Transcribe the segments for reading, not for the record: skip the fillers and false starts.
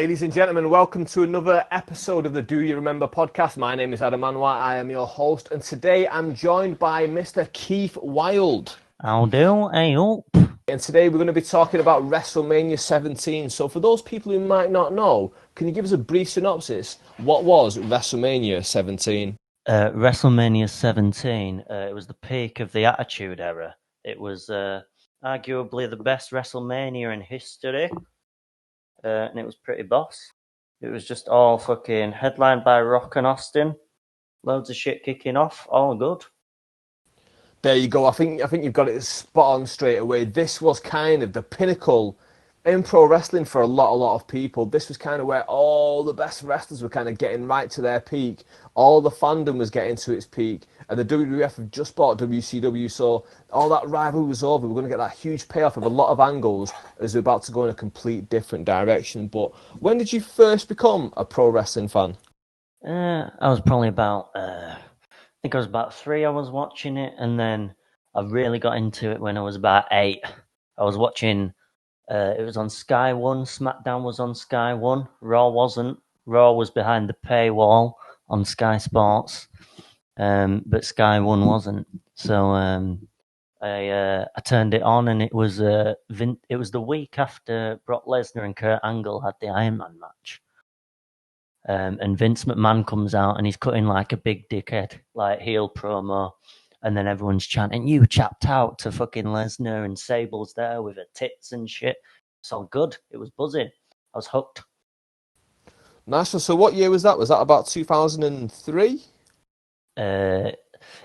Ladies and gentlemen, welcome to another episode of the Do You Remember podcast. My name is Adam Anwar. I am your host, and today I'm joined by Mr. Keith Wilde. I'll do. Hey up. And today we're going to be talking about WrestleMania 17. So for those people who might not know, can you give us a brief synopsis? What was WrestleMania 17? WrestleMania 17, it was the peak of the Attitude Era. It was arguably the best WrestleMania in history. And it was pretty boss. It was just all fucking headlined by Rock and Austin. Loads of shit kicking off. All good. There you go. I think you've got it spot on straight away. This was kind of the pinnacle in pro wrestling for a lot of people. This was kind of where all the best wrestlers were kind of getting right to their peak. All the fandom was getting to its peak. And the WWF have just bought WCW, so all that rivalry was over. We're going to get that huge payoff of a lot of angles as we're about to go in a complete different direction. But when did you first become a pro wrestling fan? I was probably about, I think I was about 3. I was watching it, and then I really got into it when I was about 8. I was watching, it was on Sky 1, SmackDown was on Sky 1, Raw wasn't. Raw was behind the paywall on Sky Sports. But Sky 1 wasn't, so I turned it on, and it was the week after Brock Lesnar and Kurt Angle had the Iron Man match, and Vince McMahon comes out and he's cutting like a big dickhead, like heel promo, and then everyone's chanting, "You chapped out" to fucking Lesnar, and Sable's there with her tits and shit. It's all good. It was buzzing. I was hooked. Nice. So what year was that? Was that about 2003?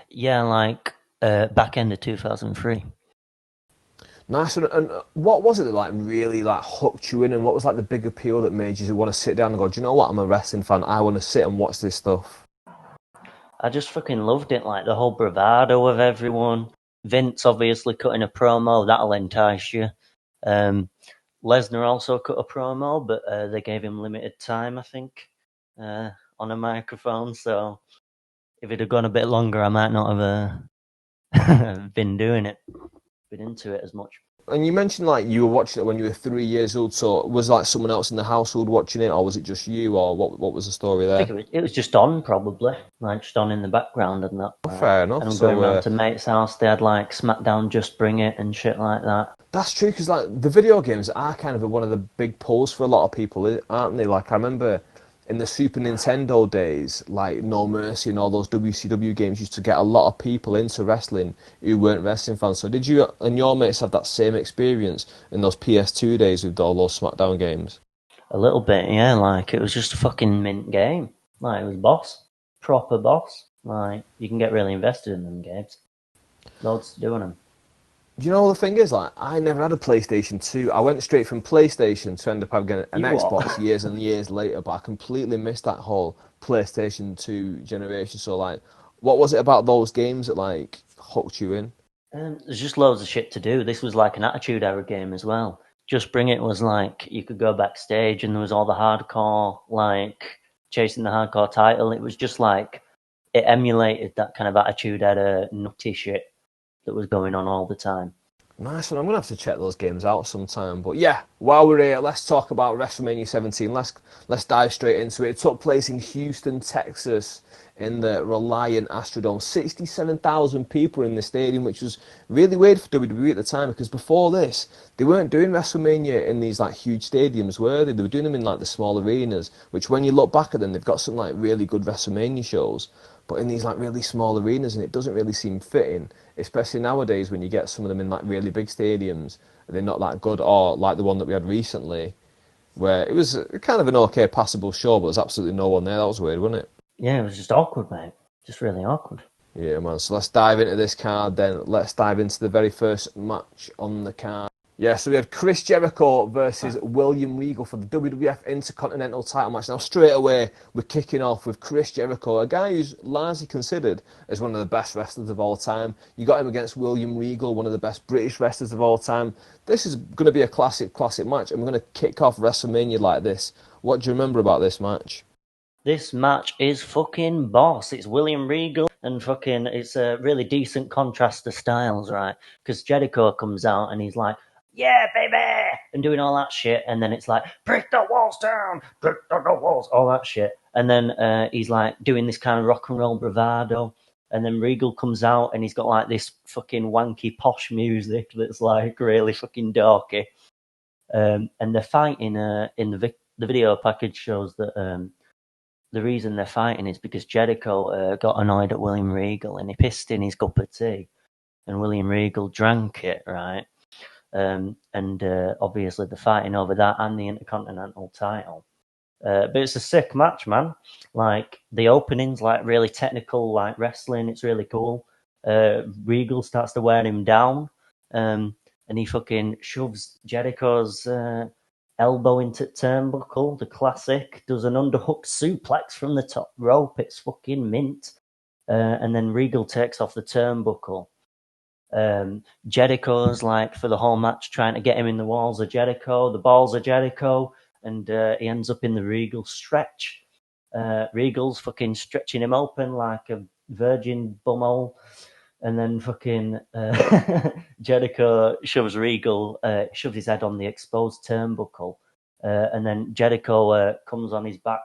Yeah, like back end of 2003. Nice. And what was it that like really like hooked you in, and what was like the big appeal that made you want to sit down and go, do you know what, I'm a wrestling fan, I want to sit and watch this stuff? I just fucking loved it, like the whole bravado of everyone. Vince obviously cutting a promo, that'll entice you. Lesnar also cut a promo, but they gave him limited time, I think, on a microphone, so if it had gone a bit longer, I might not have been doing it, been into it as much. And you mentioned like you were watching it when you were 3 years old, so was like someone else in the household watching it, or was it just you, or what was the story there? I think it was just on, probably, like just on in the background and that. Fair enough. And going around to mate's house, they had like SmackDown Just Bring It and shit like that. That's true, because like the video games are kind of one of the big pulls for a lot of people, aren't they? Like I remember in the Super Nintendo days, like No Mercy and all those WCW games used to get a lot of people into wrestling who weren't wrestling fans. So did you and your mates have that same experience in those PS2 days with all those SmackDown games? A little bit, yeah. Like it was just a fucking mint game. Like it was boss, proper boss. Like you can get really invested in them games. Loads to do on them. You know, the thing is, like, I never had a PlayStation 2. I went straight from PlayStation to end up having an Xbox years and years later, but I completely missed that whole PlayStation 2 generation. So, like, what was it about those games that, like, hooked you in? There's just loads of shit to do. This was like an Attitude Era game as well. Just Bring It was like, you could go backstage and there was all the hardcore, like, chasing the hardcore title. It was just like, it emulated that kind of Attitude Era nutty shit that was going on all the time. Nice one. I'm going to have to check those games out sometime. But yeah, while we're here, let's talk about WrestleMania 17. Let's dive straight into it. It took place in Houston, Texas, in the Reliant Astrodome. 67,000 people in the stadium, which was really weird for WWE at the time, because before this, they weren't doing WrestleMania in these like huge stadiums, were they? They were doing them in like the small arenas, which when you look back at them, they've got some like really good WrestleMania shows, but in these like really small arenas, and it doesn't really seem fitting, especially nowadays when you get some of them in like really big stadiums, and they're not that good, or like the one that we had recently, where it was kind of an okay passable show, but there's absolutely no one there. That was weird, wasn't it? Yeah, it was just awkward, mate. Just really awkward. Yeah, man. So let's dive into this card then. Let's dive into the very first match on the card. Yeah, so we had Chris Jericho versus William Regal for the WWF Intercontinental title match. Now, straight away, we're kicking off with Chris Jericho, a guy who's largely considered as one of the best wrestlers of all time. You got him against William Regal, one of the best British wrestlers of all time. This is going to be a classic match, and we're going to kick off WrestleMania like this. What do you remember about this match? This match is fucking boss. It's William Regal, and fucking, it's a really decent contrast to styles, right? Because Jericho comes out and he's like, "Yeah, baby!" and doing all that shit. And then it's like, break the walls down, break the walls, all that shit. And then he's like doing this kind of rock and roll bravado. And then Regal comes out and he's got like this fucking wanky posh music that's like really fucking dorky. And they're fighting in the video package shows that the reason they're fighting is because Jericho got annoyed at William Regal and he pissed in his cup of tea, and William Regal drank it, right? And obviously they're fighting over that and the Intercontinental title. But it's a sick match, man. Like, the opening's like really technical, like wrestling. It's really cool. Regal starts to wear him down, and he fucking shoves Jericho's elbow into turnbuckle, the classic. Does an underhook suplex from the top rope. It's fucking mint. And then Regal takes off the turnbuckle. Jericho's like for the whole match trying to get him in the walls of Jericho, the balls of Jericho, and he ends up in the Regal stretch. Regal's fucking stretching him open like a virgin bumhole, and then fucking Jericho shoves his head on the exposed turnbuckle, and then Jericho comes on his back.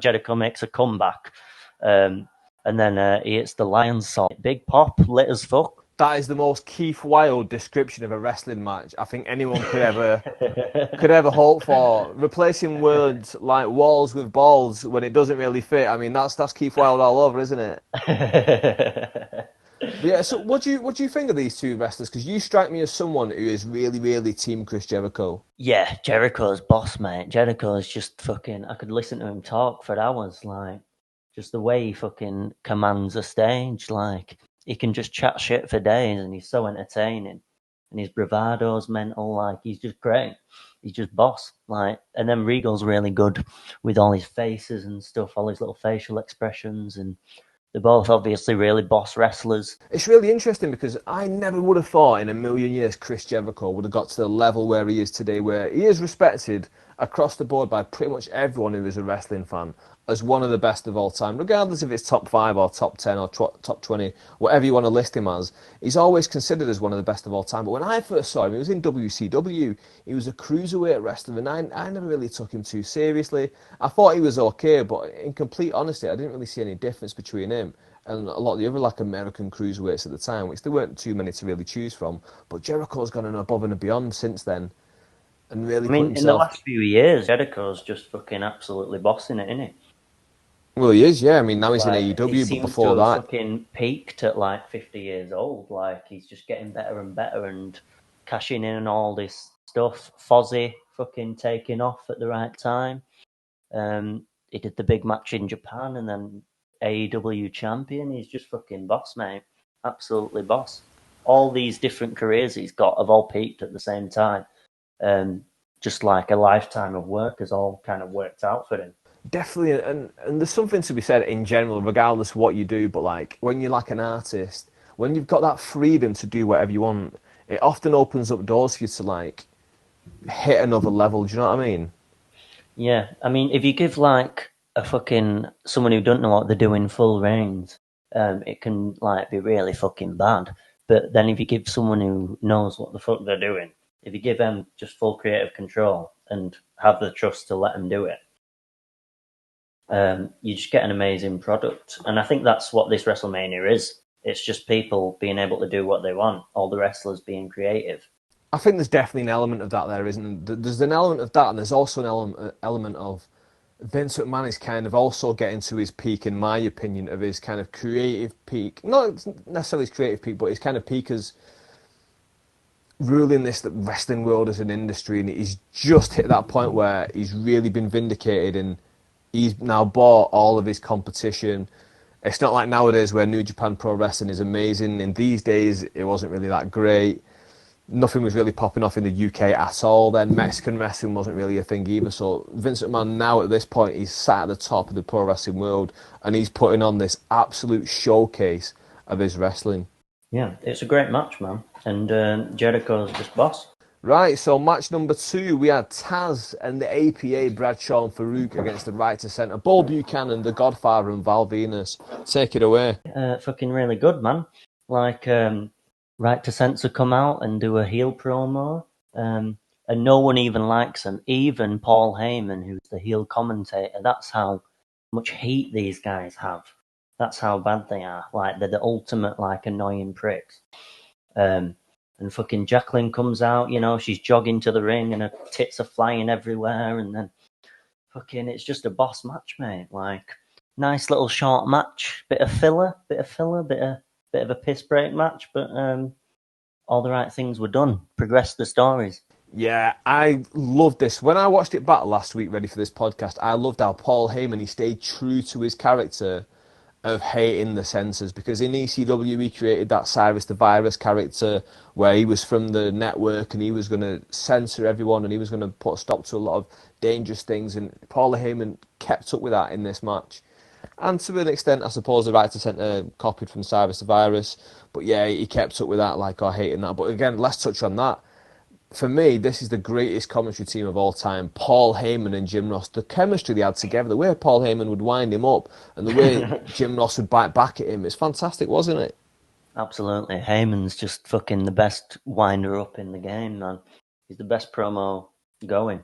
Jericho makes a comeback. And then he hits the Lion's Salt. Big pop, lit as fuck. That is the most Keith Wilde description of a wrestling match I think anyone could ever hope for. Replacing words like walls with balls when it doesn't really fit. I mean, that's Keith Wilde all over, isn't it? Yeah. So, what do you think of these two wrestlers? Because you strike me as someone who is really, really team Chris Jericho. Yeah, Jericho's boss, mate. Jericho's just fucking. I could listen to him talk for hours, like. Just the way he fucking commands a stage, like, he can just chat shit for days and he's so entertaining. And his bravado's mental, like, he's just great. He's just boss, like. And then Regal's really good with all his faces and stuff, all his little facial expressions, and they're both obviously really boss wrestlers. It's really interesting because I never would have thought in a million years Chris Jericho would have got to the level where he is today, where he is respected across the board by pretty much everyone who is a wrestling fan as one of the best of all time, regardless if it's top 5 or top 10 or top 20, whatever you want to list him as. He's always considered as one of the best of all time. But when I first saw him, he was in WCW. He was a cruiserweight wrestler, and I never really took him too seriously. I thought he was okay, but in complete honesty, I didn't really see any difference between him and a lot of the other like American cruiserweights at the time, which there weren't too many to really choose from. But Jericho's gone above and beyond since then, and really put himself. In the last few years, Jericho's just fucking absolutely bossing it, isn't he? Well, he is, yeah. I mean, now he's in AEW, he but seems before to have that, fucking peaked at like 50 years old. Like, he's just getting better and better and cashing in on all this stuff. Fozzy fucking taking off at the right time. He did the big match in Japan and then AEW champion. He's just fucking boss, mate. Absolutely boss. All these different careers he's got have all peaked at the same time. Just like a lifetime of work has all kind of worked out for him. definitely, and there's something to be said in general, regardless of what you do. But like when you're like an artist, when you've got that freedom to do whatever you want, it often opens up doors for you to like hit another level. Do you know what I mean? Yeah, I mean, if you give like a fucking someone who don't know what they're doing full reins, it can like be really fucking bad. But then if you give someone who knows what the fuck they're doing, if you give them just full creative control and have the trust to let them do it, you just get an amazing product. And I think that's what this WrestleMania is. It's just people being able to do what they want, all the wrestlers being creative. I think there's definitely an element of that there, isn't there? There's an element of that, and there's also an element of Vince McMahon is kind of also getting to his peak, in my opinion, of his kind of creative peak. Not necessarily his creative peak, but his kind of peak as ruling this wrestling world as an industry, and he's just hit that point where he's really been vindicated, and he's now bought all of his competition. It's not like nowadays where New Japan Pro Wrestling is amazing. In these days, it wasn't really that great. Nothing was really popping off in the UK at all. Then Mexican wrestling wasn't really a thing either. So Vince McMahon now at this point, he's sat at the top of the pro wrestling world, and he's putting on this absolute showcase of his wrestling. Yeah, it's a great match, man. And Jericho's just boss. Right, so match number 2, we had Taz and the APA, Bradshaw and Farouk against the Right to Centre, Bull Buchanan, the Godfather, and Val Venus. Take it away. Fucking really good, man. Like, Right to Censor come out and do a heel promo, And no one even likes him. Even Paul Heyman, who's the heel commentator. That's how much heat these guys have. That's how bad they are. Like, they're the ultimate, like, annoying pricks. And fucking Jacqueline comes out, you know, she's jogging to the ring and her tits are flying everywhere, and then fucking it's just a boss match, mate. Like, nice little short match, bit of filler, bit of a piss break match, but all the right things were done. Progressed the stories. Yeah, I loved this. When I watched it back last week, ready for this podcast, I loved how Paul Heyman, he stayed true to his character of hating the censors, because in ECW he created that Cyrus the Virus character where he was from the network and he was going to censor everyone and he was going to put a stop to a lot of dangerous things, and Paul Heyman kept up with that in this match. And to an extent, I suppose the right to censor copied from Cyrus the Virus, but yeah, he kept up with that, like, or hating that. But again, let's touch on that. For me, this is the greatest commentary team of all time. Paul Heyman and Jim Ross. The chemistry they had together, the way Paul Heyman would wind him up, and the way Jim Ross would bite back at him, it's fantastic, wasn't it? Absolutely. Heyman's just fucking the best winder up in the game, man. He's the best promo going.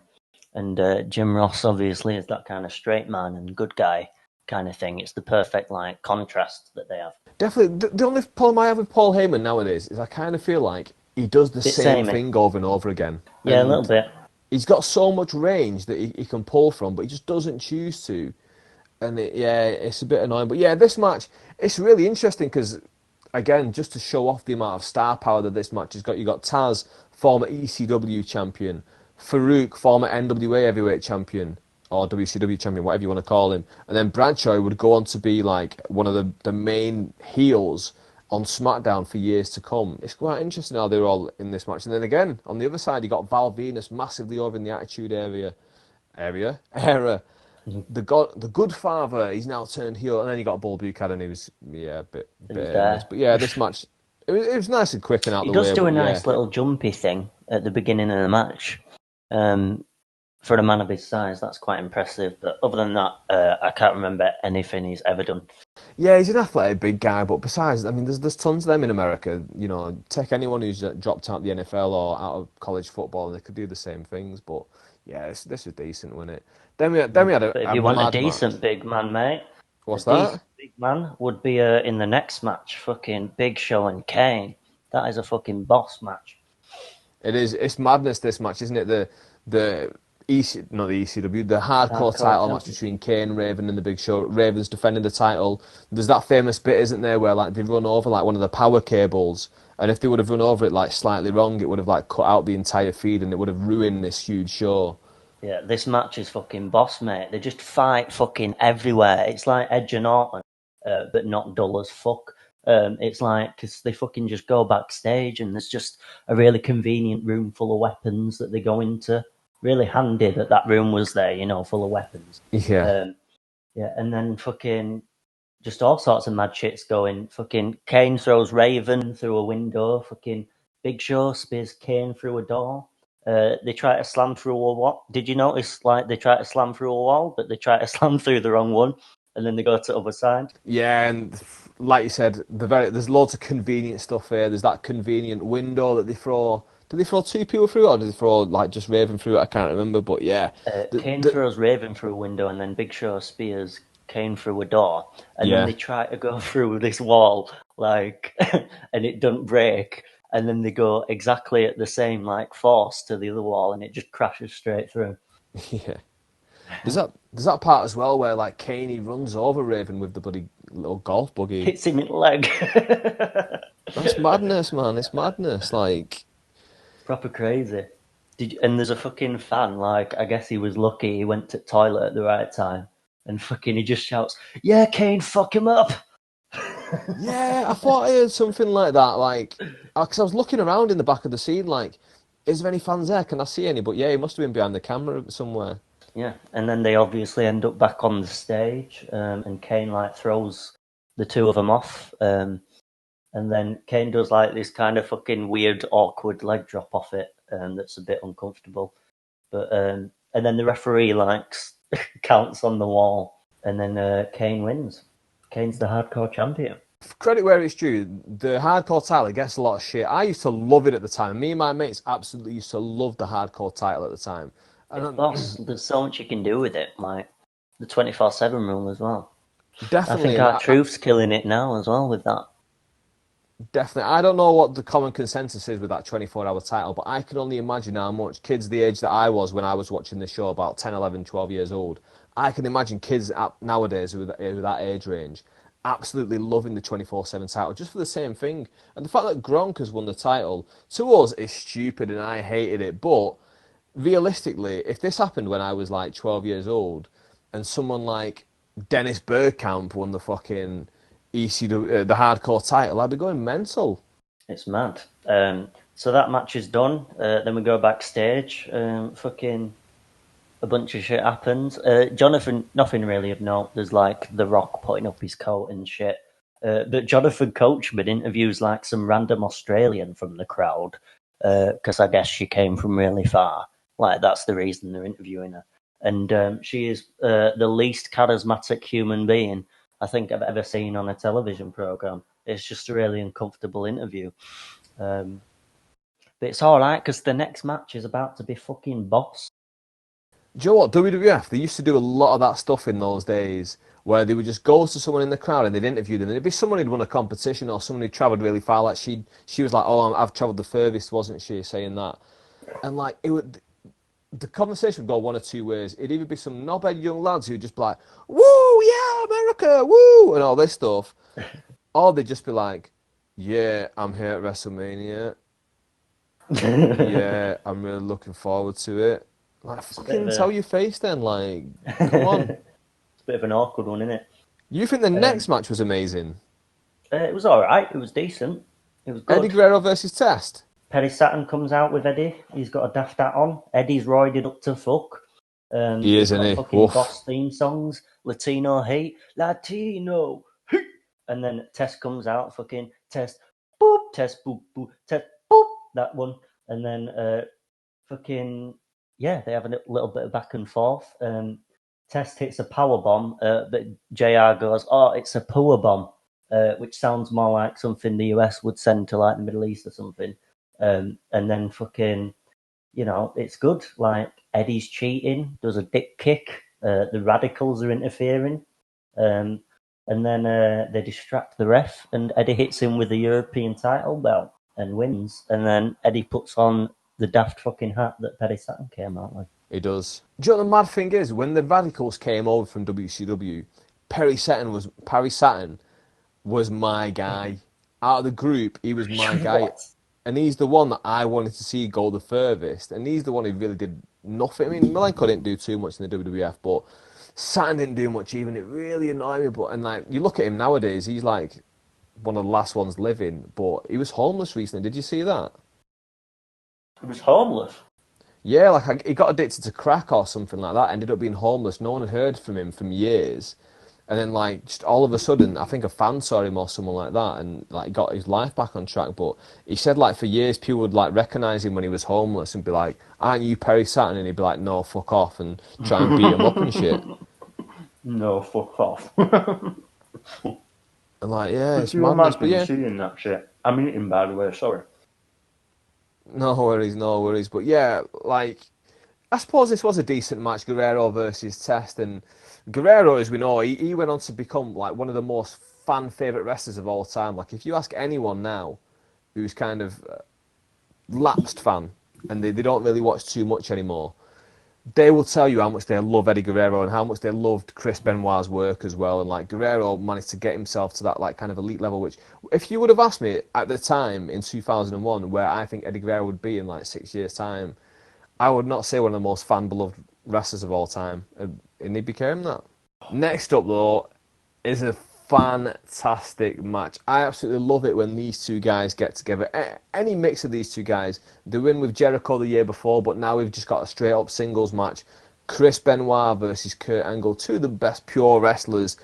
And Jim Ross, obviously, is that kind of straight man and good guy kind of thing. It's the perfect, like, contrast that they have. Definitely. The only problem I have with Paul Heyman nowadays is I kind of feel like he does the Bit same samey. thing over and over again. Yeah, a And little bit. he's got so much range that he can pull from, but he just doesn't choose to. And it's a bit annoying. But yeah, this match, it's really interesting because, again, just to show off the amount of star power that this match has got, you got Taz, former ECW champion, Farouk, former NWA heavyweight champion, or WCW champion, whatever you want to call him, and then Bradshaw would go on to be like one of the main heels on SmackDown for years to come. It's quite interesting how they're all in this match. And then again, on the other side, you got Val Venus massively over in the Attitude era. The good father, he's now turned heel, and then you got Bull Buchanan, who was a bit Who's hit and miss. there. But yeah, this match, it was nice and quick and out He the does way. do a But yeah, nice little jumpy thing at the beginning of the match. For a man of his size, that's quite impressive. But other than that, I can't remember anything he's ever done. yeah, he's an athletic big guy. But besides, I mean, there's tons of them in America. You know, take anyone who's dropped out of the NFL or out of college football, and they could do the same things. But yeah, this was decent, wasn't it? Then we had But if a you want a mad match. decent big man, mate, a What's that? decent big man would be in the next match. Fucking Big Show and Kane. That is a fucking boss match. It is. It's madness. This match, isn't it? The not the ECW, the hardcore Hardcore title match champion. between Kane, Raven, and the Big Show. Raven's defending the title. There's that famous bit, isn't there, where like they run over like one of the power cables, and if they would have run over it like slightly wrong, it would have like cut out the entire feed, and it would have ruined this huge show. Yeah, this match is fucking boss, mate. They just fight fucking everywhere. It's like Edge and Orton, but not dull as fuck. It's like, because they fucking just go backstage and there's just a really convenient room full of weapons that they go into. Really handy that that room was there, you know, full of weapons. Yeah. Yeah, and then fucking just all sorts of mad shits going. Fucking Kane throws Raven through a window. Fucking Big Show spears Kane through a door. They try to slam through a wall. Did you notice, like, they try to slam through a wall, but they try to slam through the wrong one, and then they go to the other side? Yeah, and like you said, there's loads of convenient stuff here. There's that convenient window that they throw. Do they throw two people through, or do they throw like just Raven through it? I can't remember, but yeah, Kane the throws Raven through a window, and then Big Show spears Kane through a door, and then yeah. they try to go through this wall, like, and it doesn't break, and then they go exactly at the same like force to the other wall, and it just crashes straight through. Yeah. There's that part as well where like Kane he runs over Raven with the bloody little golf buggy. Hits him in the leg. That's madness, man. It's madness. Like, Proper crazy. And there's a fucking fan, like, I guess he was lucky he went to the toilet at the right time. And fucking he just shouts, "Yeah, Kane, fuck him up." yeah, I thought I heard something like that. Like, because I was looking around in the back of the scene, like, is there any fans there? Can I see any? But yeah, he must have been behind the camera somewhere. Yeah, and then they obviously end up back on the stage, and Kane like throws the two of them off, and then Kane does like this kind of fucking weird, awkward leg drop off it, that's a bit uncomfortable. But and then the referee like counts on the wall, and then Kane wins. Kane's the hardcore champion. Credit where it's due, the hardcore title gets a lot of shit. I used to love it at the time. Me and my mates absolutely used to love the hardcore title at the time. It's And boss. There's so much you can do with it, like the 24/7 rule as well. I definitely, think and our Truth's killing it now as well with that. definitely, I don't know what the common consensus is with that 24-hour title, but I can only imagine how much kids the age that I was when I was watching this show, about 10, 11, 12 years old, I can imagine kids nowadays with that age range absolutely loving the 24/7 title just for the same thing. And the fact that Gronk has won the title, to us, is stupid and I hated it. But realistically, if this happened when I was like 12 years old and someone like Dennis Bergkamp won the fucking ECW, the hardcore title, I'd be going mental. It's mad. So that match is done. Then we go backstage. Fucking a bunch of shit happens. Jonathan, nothing really of note. There's like The Rock putting up his coat and shit. But Jonathan Coachman interviews like some random Australian from the crowd because I guess she came from really far. Like that's the reason they're interviewing her. And she is the least charismatic human being I think I've ever seen on a television program. It's just a really uncomfortable interview. Um, but it's all right because the next match is about to be fucking boss. Do you know what? WWF, they used to do a lot of that stuff in those days where they would just go to someone in the crowd and they'd interview them. And it'd be someone who'd won a competition or someone who'd travelled really far. Like she was like, "Oh, I've travelled the furthest," wasn't she? Saying that, and like the conversation would go one or two ways. It'd either be some knobhead young lads who'd just be like, "Woo, yeah, America, woo," and all this stuff, or they'd just be like, "Yeah, I'm here at WrestleMania. Yeah, I'm really looking forward to it." Like, fucking tell your face then. Like, come on. It's a bit of an awkward one, isn't it? You think the next match was amazing? It was all right. It was decent. It was good. Eddie Guerrero versus Test. Perry Saturn comes out with Eddie. He's got a daft hat on. Eddie's roided up to fuck. He They've is, isn't got he? fucking Oof. boss theme songs. Latino Heat. Latino Heat. And then Test comes out. Fucking Test. Boop. Test. Boop. Boop. Test. Boop. That one. And then fucking yeah, they have a little bit of back and forth. Test hits a power bomb, but JR goes, "Oh, it's a poor bomb," which sounds more like something the US would send to like the Middle East or something. And then fucking, it's good. Like Eddie's cheating, does a dick kick. The Radicals are interfering, and then they distract the ref, and Eddie hits him with the European title belt and wins. And then Eddie puts on the daft fucking hat that Perry Saturn came out with. He does. Do you know what the mad thing is? When the Radicals came over from WCW, Perry Saturn was my guy. Out of the group, he was my guy. What? And he's the one that I wanted to see go the furthest. And he's the one who really did nothing. I mean, Malenko didn't do too much in the WWF, but Saturn didn't do much even. It really annoyed me. But and like you look at him nowadays, he's like one of the last ones living. But he was homeless recently. Did you see that? He was homeless. Yeah, like he got addicted to crack or something like that. Ended up being homeless. No one had heard from him from years. And then, like, just all of a sudden, I think a fan saw him or someone like that, and like got his life back on track. But he said, like, for years, people would like recognize him when he was homeless and be like, "Aren't you Perry Saturn?" And he'd be like, "No, fuck off," and try and beat him up and shit. No, fuck off. And like, yeah, it's you madness. But imagine yeah, seeing that shit? I'm eating, by the way, sorry. no worries, no worries. But yeah, like, I suppose this was a decent match, Guerrero versus Test, and Guerrero, as we know, he went on to become like one of the most fan favorite wrestlers of all time. Like, if you ask anyone now who's kind of lapsed fan and they don't really watch too much anymore, they will tell you how much they love Eddie Guerrero and how much they loved Chris Benoit's work as well. And like Guerrero managed to get himself to that like kind of elite level, which if you would have asked me at the time in 2001 where I think Eddie Guerrero would be in like 6 years' time, I would not say one of the most fan beloved wrestlers of all time. And he became that. Next up though is a fantastic match. I absolutely love it when these two guys get together. Any mix of these two guys. The win with Jericho the year before, but now we've just got a straight up singles match. Chris Benoit versus Kurt Angle, two of the best pure wrestlers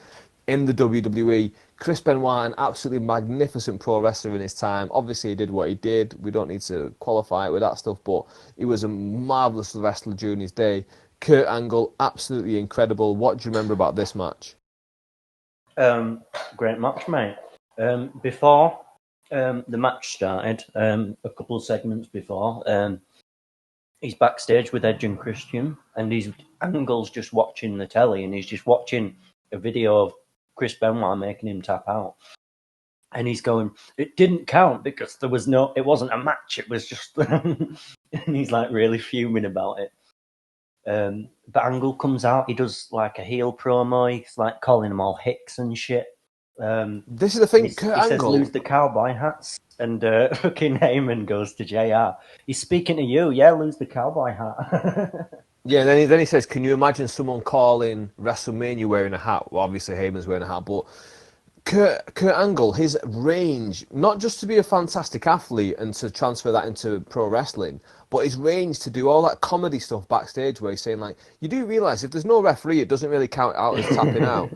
in the WWE. Chris Benoit, an absolutely magnificent pro wrestler in his time. Obviously, he did what he did. We don't need to qualify it with that stuff, but he was a marvellous wrestler during his day. Kurt Angle, absolutely incredible. What do you remember about this match? Great match, mate. Before the match started, a couple of segments before, he's backstage with Edge and Christian, and Angle's just watching the telly, and he's just watching a video of Chris Benoit making him tap out. And he's going, it didn't count because it wasn't a match, it was just, and he's like really fuming about it. But Angle comes out, he does like a heel promo, he's like calling them all hicks and shit. This is the thing, he says lose the cowboy hats, and fucking Heyman goes to JR. He's speaking to you, yeah, lose the cowboy hat. Yeah, then he says, can you imagine someone calling WrestleMania wearing a hat? Well, obviously Heyman's wearing a hat, but Kurt Angle, his range, not just to be a fantastic athlete and to transfer that into pro wrestling, but his range to do all that comedy stuff backstage where he's saying, like, you do realise if there's no referee, it doesn't really count out as tapping out.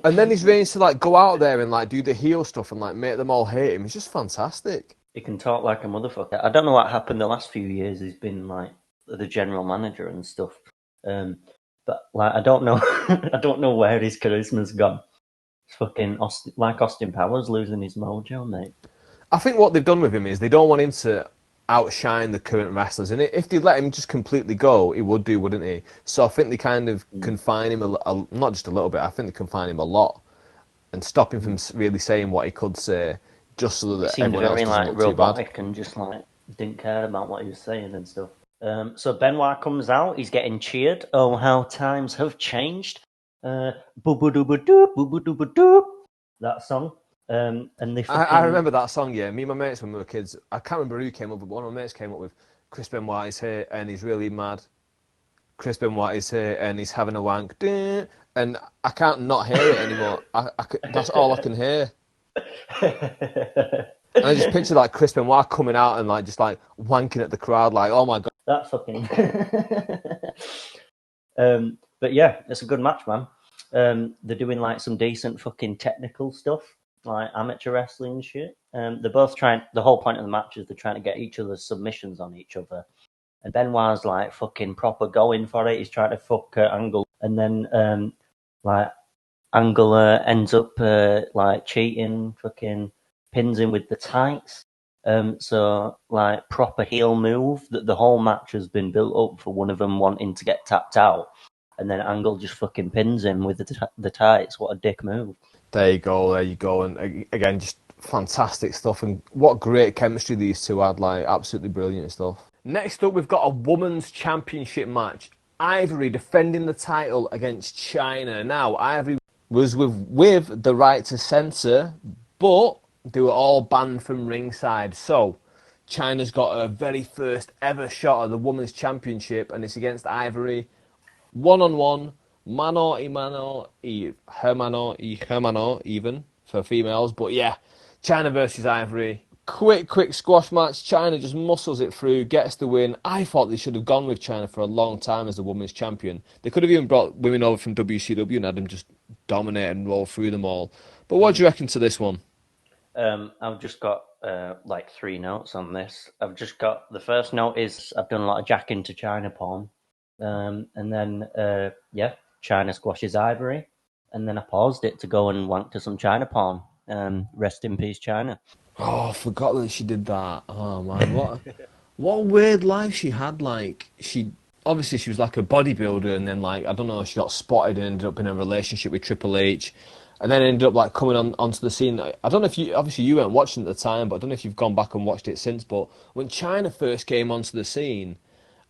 And then his range to, like, go out there and, like, do the heel stuff and, like, make them all hate him. It's just fantastic. He can talk like a motherfucker. I don't know what happened the last few years. He's been, like, the general manager and stuff. But, like, I don't know I don't know where his charisma's gone. It's fucking Austin Powers losing his mojo, mate. I think what they've done with him is they don't want him to outshine the current wrestlers, and if they let him just completely go, he would do, wouldn't he? So I think they kind of confine him not just a little bit. I think they confine him a lot and stop him from really saying what he could say, just so that everyone else doesn't look too bad. Robotic and just like didn't care about what he was saying and stuff. So Benoit comes out, he's getting cheered. Oh, how times have changed. Boo boo doo boo doo, boo boo doo boo doo. That song. And they I remember that song, yeah. Me and my mates when we were kids, I can't remember who came up, but one of my mates came up with Chris Benoit is here and he's really mad. Chris Benoit is here and he's having a wank. And I can't not hear it anymore. That's all I can hear. And I just picture like Chris Benoit coming out and like just like wanking at the crowd, like, oh my god. That fucking. But yeah, it's a good match, man. They're doing like some decent fucking technical stuff, like amateur wrestling shit. They're both trying. The whole point of the match is they're trying to get each other's submissions on each other. And Benoit's like fucking proper going for it. He's trying to fuck Angle, and then like Angle ends up like cheating, fucking pins him with the tights. So like proper heel move that the whole match has been built up for one of them wanting to get tapped out, and then Angle just fucking pins him with the tights. What a dick move! There you go, and again, just fantastic stuff, and what great chemistry these two had, like absolutely brilliant stuff. Next up, we've got a women's championship match. Ivory defending the title against China. Now, Ivory was with the right to censor, but they were all banned from ringside. So, China's got her very first ever shot at the women's championship, and it's against Ivory. One-on-one, mano y mano, hermano, even, for females. But yeah, China versus Ivory. Quick squash match. China just muscles it through, gets the win. I thought they should have gone with China for a long time as the women's champion. They could have even brought women over from WCW and had them just dominate and roll through them all. But what do you reckon to this one? I've just got like 3 notes on this. I've just got the first note is I've done a lot of Jack into China porn, and then China squashes Ivory, and then I paused it to go and wank to some China porn. Rest in peace, China. Oh, I forgot that she did that. Oh man, what a weird life she had. Like she was like a bodybuilder, and then like I don't know, she got spotted and ended up in a relationship with Triple H, and then ended up like coming onto the scene. I don't know if you weren't watching at the time, but I don't know if you've gone back and watched it since. But when China first came onto the scene,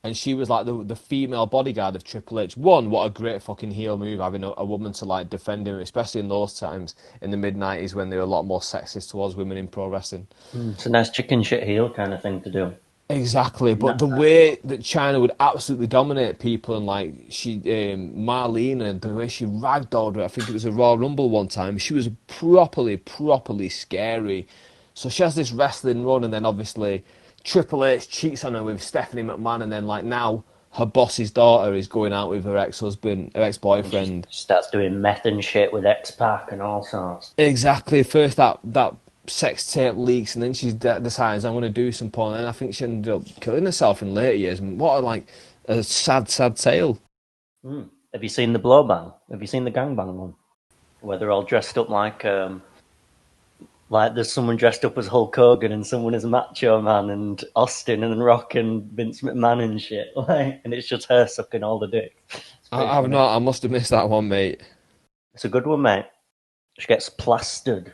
and she was like the female bodyguard of Triple H. What a great fucking heel move, having a woman to like defend him, especially in those times in the mid-90s when they were a lot more sexist towards women in pro wrestling. It's a nice chicken shit heel kind of thing to do. Exactly, but the way that China would absolutely dominate people, and like Marlena, the way she ragdolled her, I think it was a Royal Rumble one time, she was properly scary. So she has this wrestling run, and then obviously Triple H cheats on her with Stephanie McMahon, and then like now her boss's daughter is going out with her ex-boyfriend. She starts doing meth and shit with X-Pac and all sorts. Exactly. First that sex tape leaks, and then she decides I'm going to do some porn, and I think she ended up killing herself in later years. And what a sad tale. Have you seen the blow bang? Have you seen the gangbang one? Where they're all dressed up like Like, there's someone dressed up as Hulk Hogan and someone as Macho Man and Austin and Rock and Vince McMahon and shit. Like, and it's just her sucking all the dick. It's pretty I've funny. not. I must have missed that one, mate. It's a good one, mate. She gets plastered.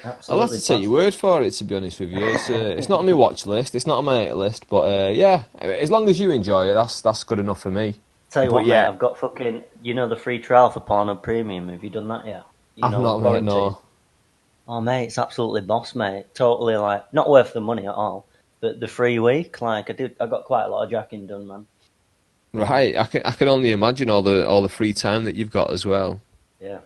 I'll have Absolutely to take your plastered. word for it, to be honest with you. It's not on my watch list. It's not on my hate list. But yeah, as long as you enjoy it, that's good enough for me. Tell you But what, mate, yeah, I've got fucking, the free trial for Pornhub Premium. Have you done that yet? I've not, mate. Quarantine. No. Oh, mate, it's absolutely boss, mate. Totally, like, not worth the money at all. But the free week, like, I got quite a lot of jacking done, man. Right, I can only imagine all the free time that you've got as well. Yeah,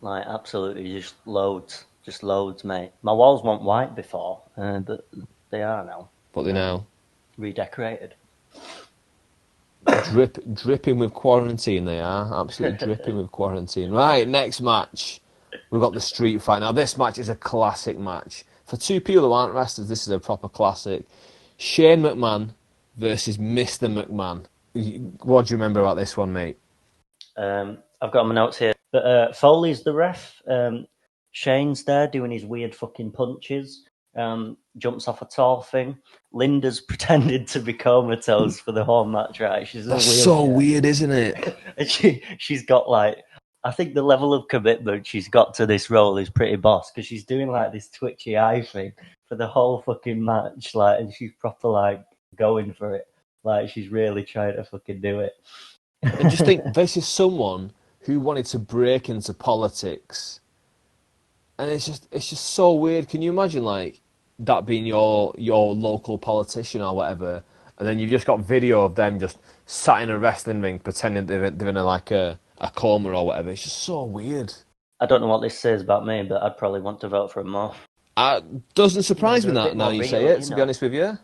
like, absolutely, just loads, mate. My walls weren't white before, but they are now. But they now Redecorated. dripping with quarantine. They are absolutely dripping with quarantine. Right, next match, we've got the street fight. Now this match is a classic match for two people who aren't wrestlers. This is a proper classic. Shane McMahon versus Mr. McMahon. What do you remember about this one, mate? I've got my notes here. But Foley's the ref. Shane's there doing his weird fucking punches. Jumps off a tall thing. Linda's pretended to be comatose for the whole match, right? She's in a That's wheelchair. so weird, isn't it? And she's got like, I think the level of commitment she's got to this role is pretty boss, because she's doing like this twitchy eye thing for the whole fucking match, like, and she's proper like going for it, like she's really trying to fucking do it. And just think, this is someone who wanted to break into politics, and it's just so weird. Can you imagine like that being your local politician or whatever, and then you've just got video of them just sat in a wrestling ring pretending they're in a coma or whatever. It's just so weird. I don't know what this says about me, but I'd probably want to vote for him more. Doesn't surprise me They're a that bit now more you say real, it. To be honest with you,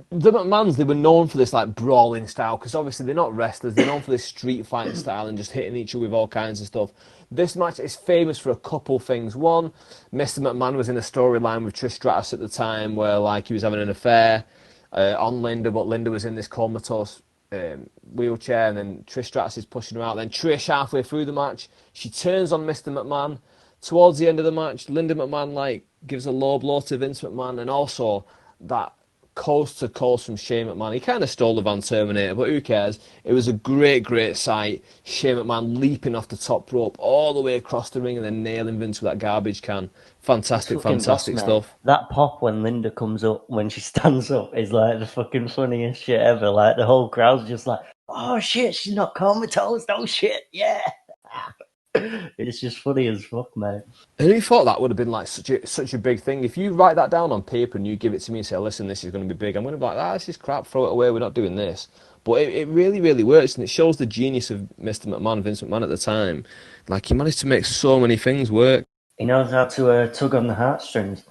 the McMahons, they were known for this like brawling style because obviously they're not wrestlers. They're known for this street fighting style and just hitting each other with all kinds of stuff. This match is famous for a couple things. One, Mr. McMahon was in a storyline with Trish Stratus at the time where like he was having an affair on Linda, but Linda was in this comatose wheelchair, and then Trish Stratus is pushing her out. Then Trish, halfway through the match, she turns on Mr. McMahon. Towards the end of the match, Linda McMahon like gives a low blow to Vince McMahon, and also that coast to coast from Shane McMahon. He kind of stole the Van Terminator, but who cares? It was a great sight. Shane McMahon leaping off the top rope all the way across the ring and then nailing Vince with that garbage can. Fantastic Boss, stuff. that pop when Linda comes up, when she stands up, is like the fucking funniest shit ever. Like, the whole crowd's just like, oh shit, she's not comatose, oh shit, yeah. It's just funny as fuck, mate. And who thought that would have been like such a big thing? If you write that down on paper and you give it to me and say, listen, this is going to be big, I'm going to be like, this is crap, throw it away, we're not doing this. But it really works, and it shows the genius of Mr. McMahon, Vince McMahon at the time. Like, he managed to make so many things work. He knows how to tug on the heartstrings.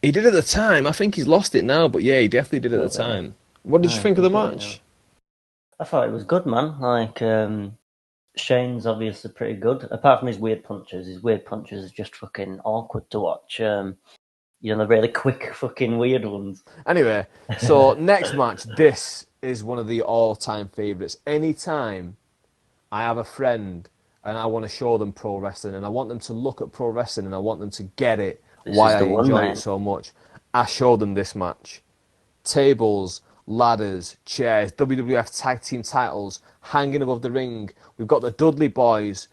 He did at the time. I think he's lost it now, but yeah, he definitely did at the time. What did you think of the match? I thought it was good, man. Like, Shane's obviously pretty good. Apart from his weird punches are just fucking awkward to watch. The really quick fucking weird ones. Anyway, so next match, this is one of the all-time favourites. Anytime I have a friend and I want to show them pro wrestling and I want them to look at pro wrestling and I want them to get it, why I enjoy it so much, I show them this match. Tables, ladders, chairs, WWF tag team titles hanging above the ring. We've got the Dudley Boyz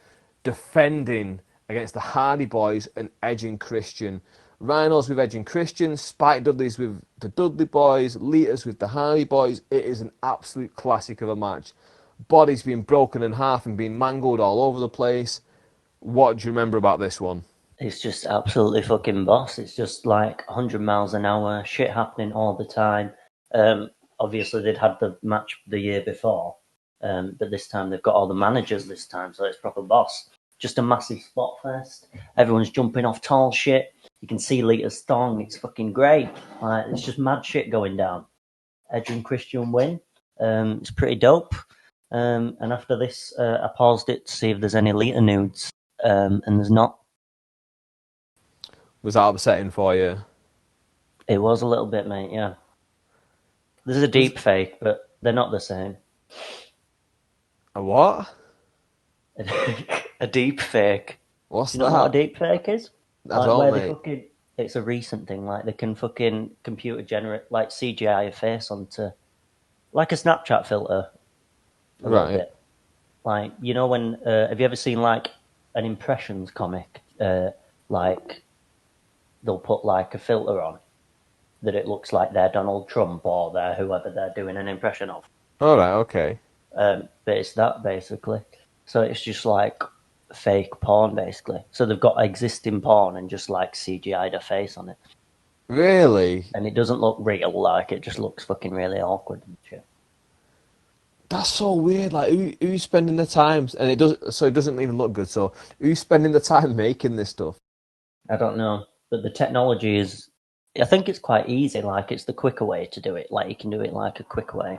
defending against the Hardy Boyz and Edge and Christian. Rhinos with Edge and Christian, Spike Dudley's with the Dudley Boyz, Lita's with the Hardy Boyz. It is an absolute classic of a match. Bodies being broken in half and being mangled all over the place. What do you remember about this one? It's just absolutely fucking boss. It's just like 100 miles an hour, shit happening all the time. Obviously, they'd had the match the year before, but this time they've got all the managers this time, so it's proper boss. Just a massive spot fest. Everyone's jumping off tall shit. You can see Lita's thong. It's fucking great. It's just mad shit going down. Edge and Christian win. It's pretty dope. And after this, I paused it to see if there's any Lita nudes, and there's not. Was that upsetting for you? It was a little bit, mate, yeah. There's a deep fake, but they're not the same. A what? A deep fake. What's Do you know that? what a deep fake is? I don't, where mate. it's a recent thing. Like they can fucking computer generate like CGI a face onto like a Snapchat filter a little Right. bit. Like you know when have you ever seen like an impressions comic? Like they'll put like a filter on that it looks like they're Donald Trump or they're whoever they're doing an impression of. All right. Okay. But it's that basically. So it's just like fake porn basically. So they've got existing porn and just like CGI'd a face on it. Really? And it doesn't look real, like it just looks fucking really awkward and shit. That's so weird. Like, who's spending the time? And it doesn't even look good. So, who's spending the time making this stuff? I don't know. But the technology is I think it's quite easy, like it's the quicker way to do it. Like you can do it like a quick way.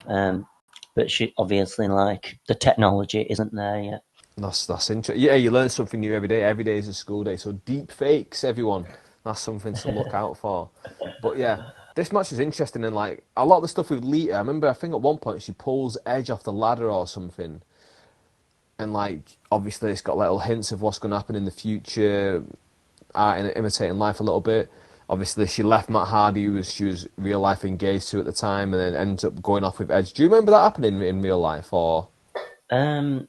But she obviously like the technology isn't there yet. That's interesting. Yeah, you learn something new every day. Every day is a school day. So deep fakes, everyone. That's something to look out for. But yeah, this match is interesting and like a lot of the stuff with Lita. I remember I think at one point she pulls Edge off the ladder or something, and like obviously it's got little hints of what's going to happen in the future, imitating life a little bit. Obviously, she left Matt Hardy, who she was real life engaged to at the time, and then ends up going off with Edge. Do you remember that happening in real life, or? Um,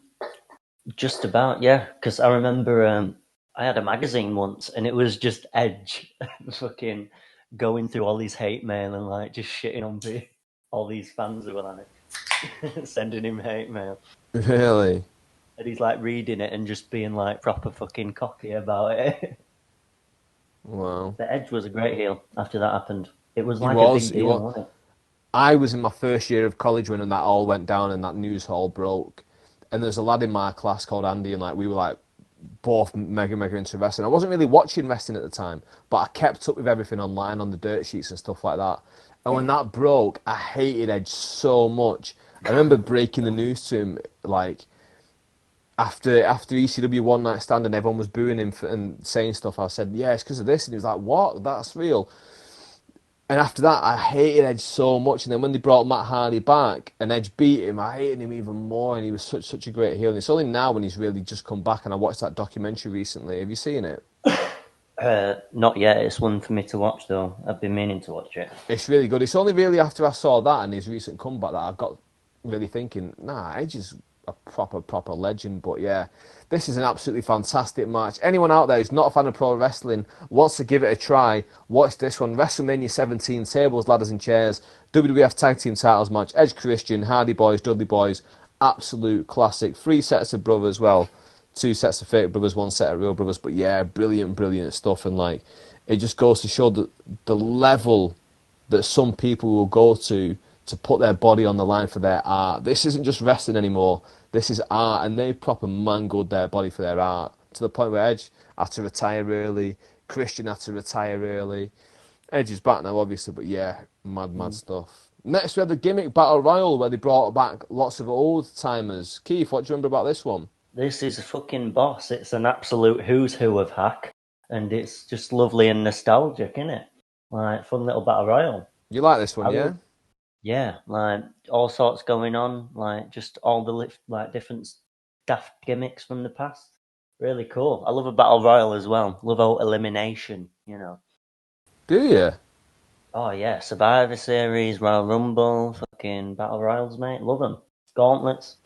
just about, yeah. Because I remember I had a magazine once, and it was just Edge, fucking going through all these hate mail and like just shitting on all these fans who were on it, sending him hate mail, Really? and he's like reading it and just being like proper fucking cocky about it. Wow. The Edge was a great heel after that happened. It was He like a was. big He deal, was. wasn't it? I was in my first year of college when that all went down and that news hall broke. And there's a lad in my class called Andy, and like we were like both mega into wrestling. I wasn't really watching wrestling at the time, but I kept up with everything online on the dirt sheets and stuff like that. And when that broke, I hated Edge so much. I remember breaking the news to him like after ECW One Night Stand, and everyone was booing him and saying stuff. I said, "Yeah, it's because of this," and he was like, "What? That's real." And after that, I hated Edge so much. And then when they brought Matt Hardy back and Edge beat him, I hated him even more. And he was such a great heel. And it's only now when he's really just come back. And I watched that documentary recently. Have you seen it? Not yet. It's one for me to watch though. I've been meaning to watch it. It's really good. It's only really after I saw that and his recent comeback that I got really thinking, nah, Edge is a proper legend. But yeah, this is an absolutely fantastic match. Anyone out there who's not a fan of pro wrestling, wants to give it a try, watch this one. WrestleMania 17, tables, ladders and chairs, WWF Tag Team Titles match, Edge Christian, Hardy Boys, Dudley Boys, absolute classic. 3 sets of brothers, well, 2 sets of fake brothers, 1 set of real brothers. But yeah, brilliant stuff. And like, it just goes to show that the level that some people will go to put their body on the line for their art. This isn't just wrestling anymore. This is art, and they proper mangled their body for their art to the point where Edge had to retire early, Christian had to retire early. Edge is back now, obviously, but yeah, mad stuff. Next, we had the gimmick battle royal where they brought back lots of old timers. Keith, what do you remember about this one? This is a fucking boss. It's an absolute who's who of hack, and it's just lovely and nostalgic, isn't it? Like fun little battle royal. You like this one, I yeah? Yeah, like all sorts going on, like just all the like different daft gimmicks from the past. Really cool. I love a battle royal as well. Love all elimination, you know. Do you? Oh yeah, Survivor Series, Royal Rumble, fucking battle royals, mate. Love them. Gauntlets.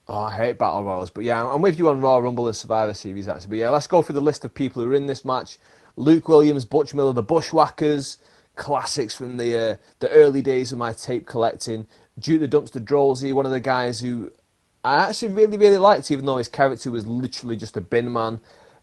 Oh, I hate battle royals, but yeah, I'm with you on Raw Rumble and Survivor Series actually. But yeah, let's go through the list of people who are in this match. Luke Williams, Butch Miller, the Bushwhackers, classics from the early days of my tape collecting. Duke the Dumpster Drozy, one of the guys who I actually really liked, even though his character was literally just a bin man.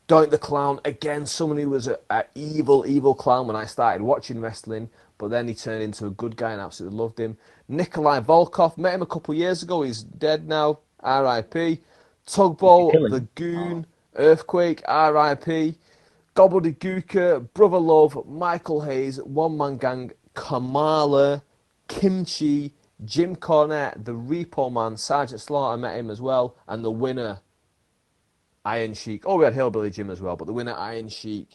Doink the Clown, again, someone who was a evil clown when I started watching wrestling, but then he turned into a good guy and absolutely loved him. Nikolai Volkov, met him a couple of years ago, he's dead now, R.I.P. Did you Tugboat, kill The him? Goon, Earthquake, R.I.P. Gobbledygooker, Brother Love, Michael Hayes, One Man Gang, Kamala, Kimchi, Jim Cornette, the Repo Man, Sergeant Slaughter, met him as well, and the winner, Iron Sheik. Oh, we had Hillbilly Jim as well, but the winner, Iron Sheik.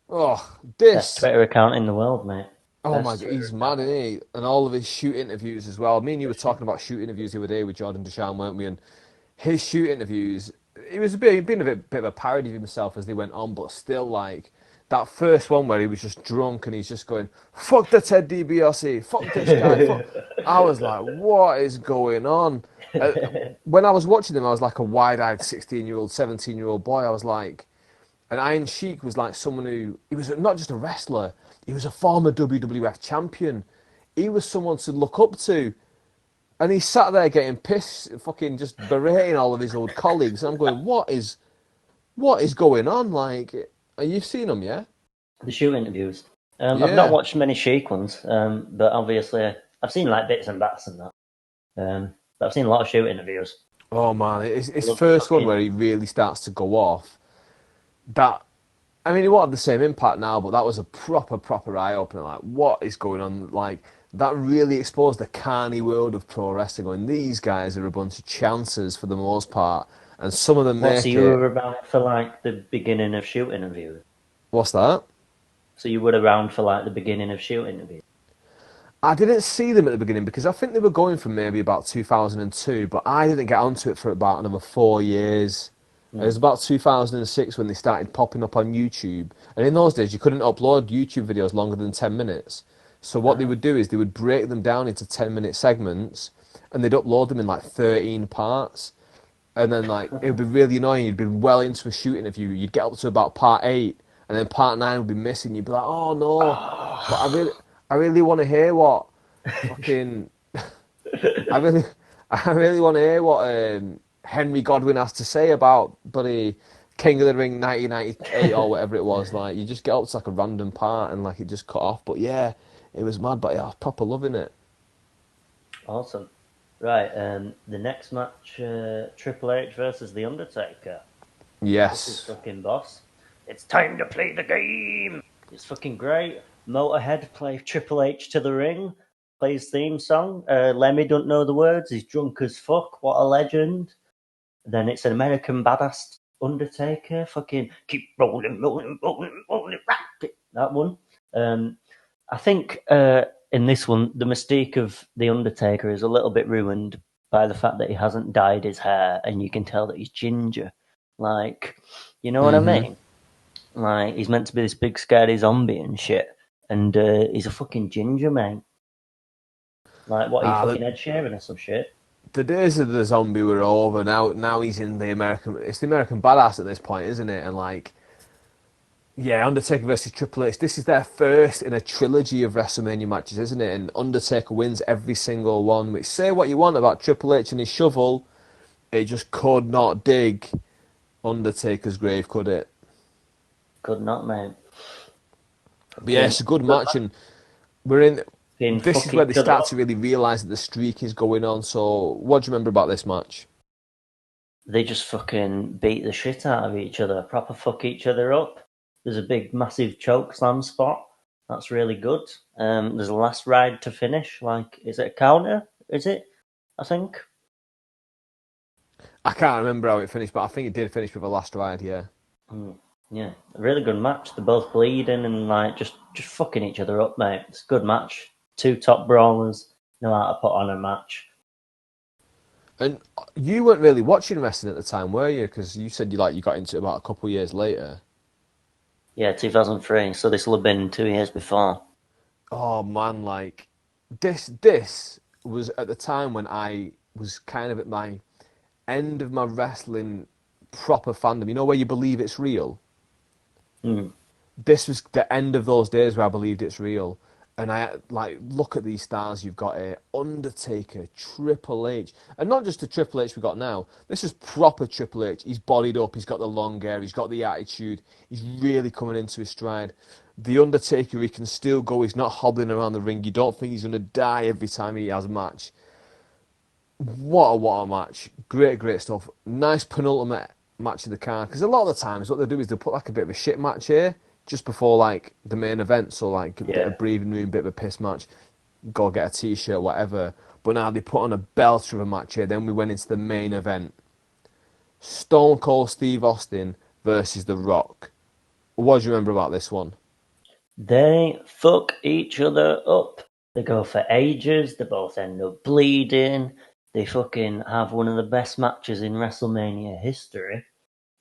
Oh, Best this. Twitter account in the world, mate. Oh my Best God, Twitter he's account. mad, isn't he? And all of his shoot interviews as well. Me and you were talking about shoot interviews the other day with Jordan Deshaun, weren't we? And his shoot interviews, he was being a bit of a parody of himself as they went on, but still, like, that first one where he was just drunk and he's just going, "Fuck the Ted DiBiase, fuck this guy." Fuck. I was like, "What is going on?" Uh, when I was watching him, I was like a wide-eyed 16-year-old, 17-year-old boy. I was like, and Iron Sheik was like someone who he was not just a wrestler, he was a former WWF champion. He was someone to look up to. And he sat there getting pissed, fucking just berating all of his old colleagues. And I'm going, what is going on? Like, are you seen him, yeah? The shoot interviews. I've not Yeah. watched many Sheik ones, but obviously I've seen like bits and bats and that. But I've seen a lot of shoot interviews. Oh man, it's I his love the first one fucking where he really starts to go off. That, I mean, he won't have the same impact now, but that was a proper eye opener. Like, what is going on? Like, that really exposed the carny world of pro wrestling. Going, these guys are a bunch of chancers for the most part, and some of them What? So make you it. were around for like the beginning of shoot interviews? What's that? So you were around for like the beginning of shoot interviews? I didn't see them at the beginning because I think they were going from maybe about 2002, but I didn't get onto it for about another 4 years. It was about 2006 when they started popping up on YouTube. And in those days, you couldn't upload YouTube videos longer than 10 minutes. So what they Ah, would do is they would break them down into 10-minute segments and they'd upload them in like 13 parts. And then like it would be really annoying. You'd be well into a shoot interview. You'd get up to about part 8 and then part 9 would be missing. You'd be like, "Oh no." But I really want to hear what fucking I really, I really want to hear what Henry Godwin has to say about bloody King of the Ring 1998 or whatever it was. Like, you just get up to like a random part and like it just cut off. But yeah, it was mad. But yeah, I was proper loving it. awesome. Right, the next match, Triple H versus The Undertaker. This is Yes. fucking boss. It's time to play the game. It's fucking great. Motorhead play Triple H to the ring. Plays theme song. Lemmy don't know the words. He's drunk as fuck. What a legend. Then it's an American badass Undertaker. Fucking keep rolling, rock it. That one. I think in this one, the mystique of the Undertaker is a little bit ruined by the fact that he hasn't dyed his hair, and you can tell that he's ginger. Like, you know what I Mm-hmm. mean? Like, he's meant to be this big scary zombie and shit, and he's a fucking ginger, mate. Like, what are you Ah, fucking Ed Sheeran or some shit? the days of the zombie were over. Now he's in the American. It's the American badass at this point, isn't it? And like, yeah, Undertaker versus Triple H. This is their first in a trilogy of WrestleMania matches, isn't it? And Undertaker wins every single one. Which, say what you want about Triple H and his shovel, it just could not dig Undertaker's grave, could it? Could not, mate. But yeah, Fucking it's a good good match, and we're in. fucking This is fuck where they each other start up. to really realise that the streak is going on. So, what do you remember about this match? They just fucking beat the shit out of each other, proper fuck each other up. There's a big, massive choke slam spot. That's really good. There's a last ride to finish. Like, is it a counter? Is it? I think. I can't remember how it finished, but I think it did finish with a last ride. Yeah. Mm, yeah, a really good match. They're both bleeding and like just fucking each other up, mate. It's a good match. Two top brawlers know how to put on a match. And you weren't really watching wrestling at the time, were you? Because you said you got into it about a couple of years later. Yeah, 2003. So this will have been 2 years before. Oh man, like this was at the time when I was kind of at my end of my wrestling proper fandom. You know where you believe it's real? Mm. This was the end of those days where I believed it's real. And I like look at these stars you've got here: Undertaker, Triple H, and not just the Triple H we got now. This is proper Triple H. He's bodied up. He's got the long hair. He's got the attitude. He's really coming into his stride. The Undertaker, he can still go. He's not hobbling around the ring. You don't think he's gonna die every time he has a match. What a match! Great stuff. Nice penultimate match of the card. Because a lot of the times, what they do is they put like a bit of a shit match here just before like the main event. So like a bit Yeah. of breathing room, bit of a piss match. Go get a t-shirt, whatever. But now they put on a belter of a match here. Then we went into the main event. Stone Cold Steve Austin versus The Rock. What do you remember about this one? They fuck each other up. They go for ages. They both end up bleeding. They fucking have one of the best matches in WrestleMania history.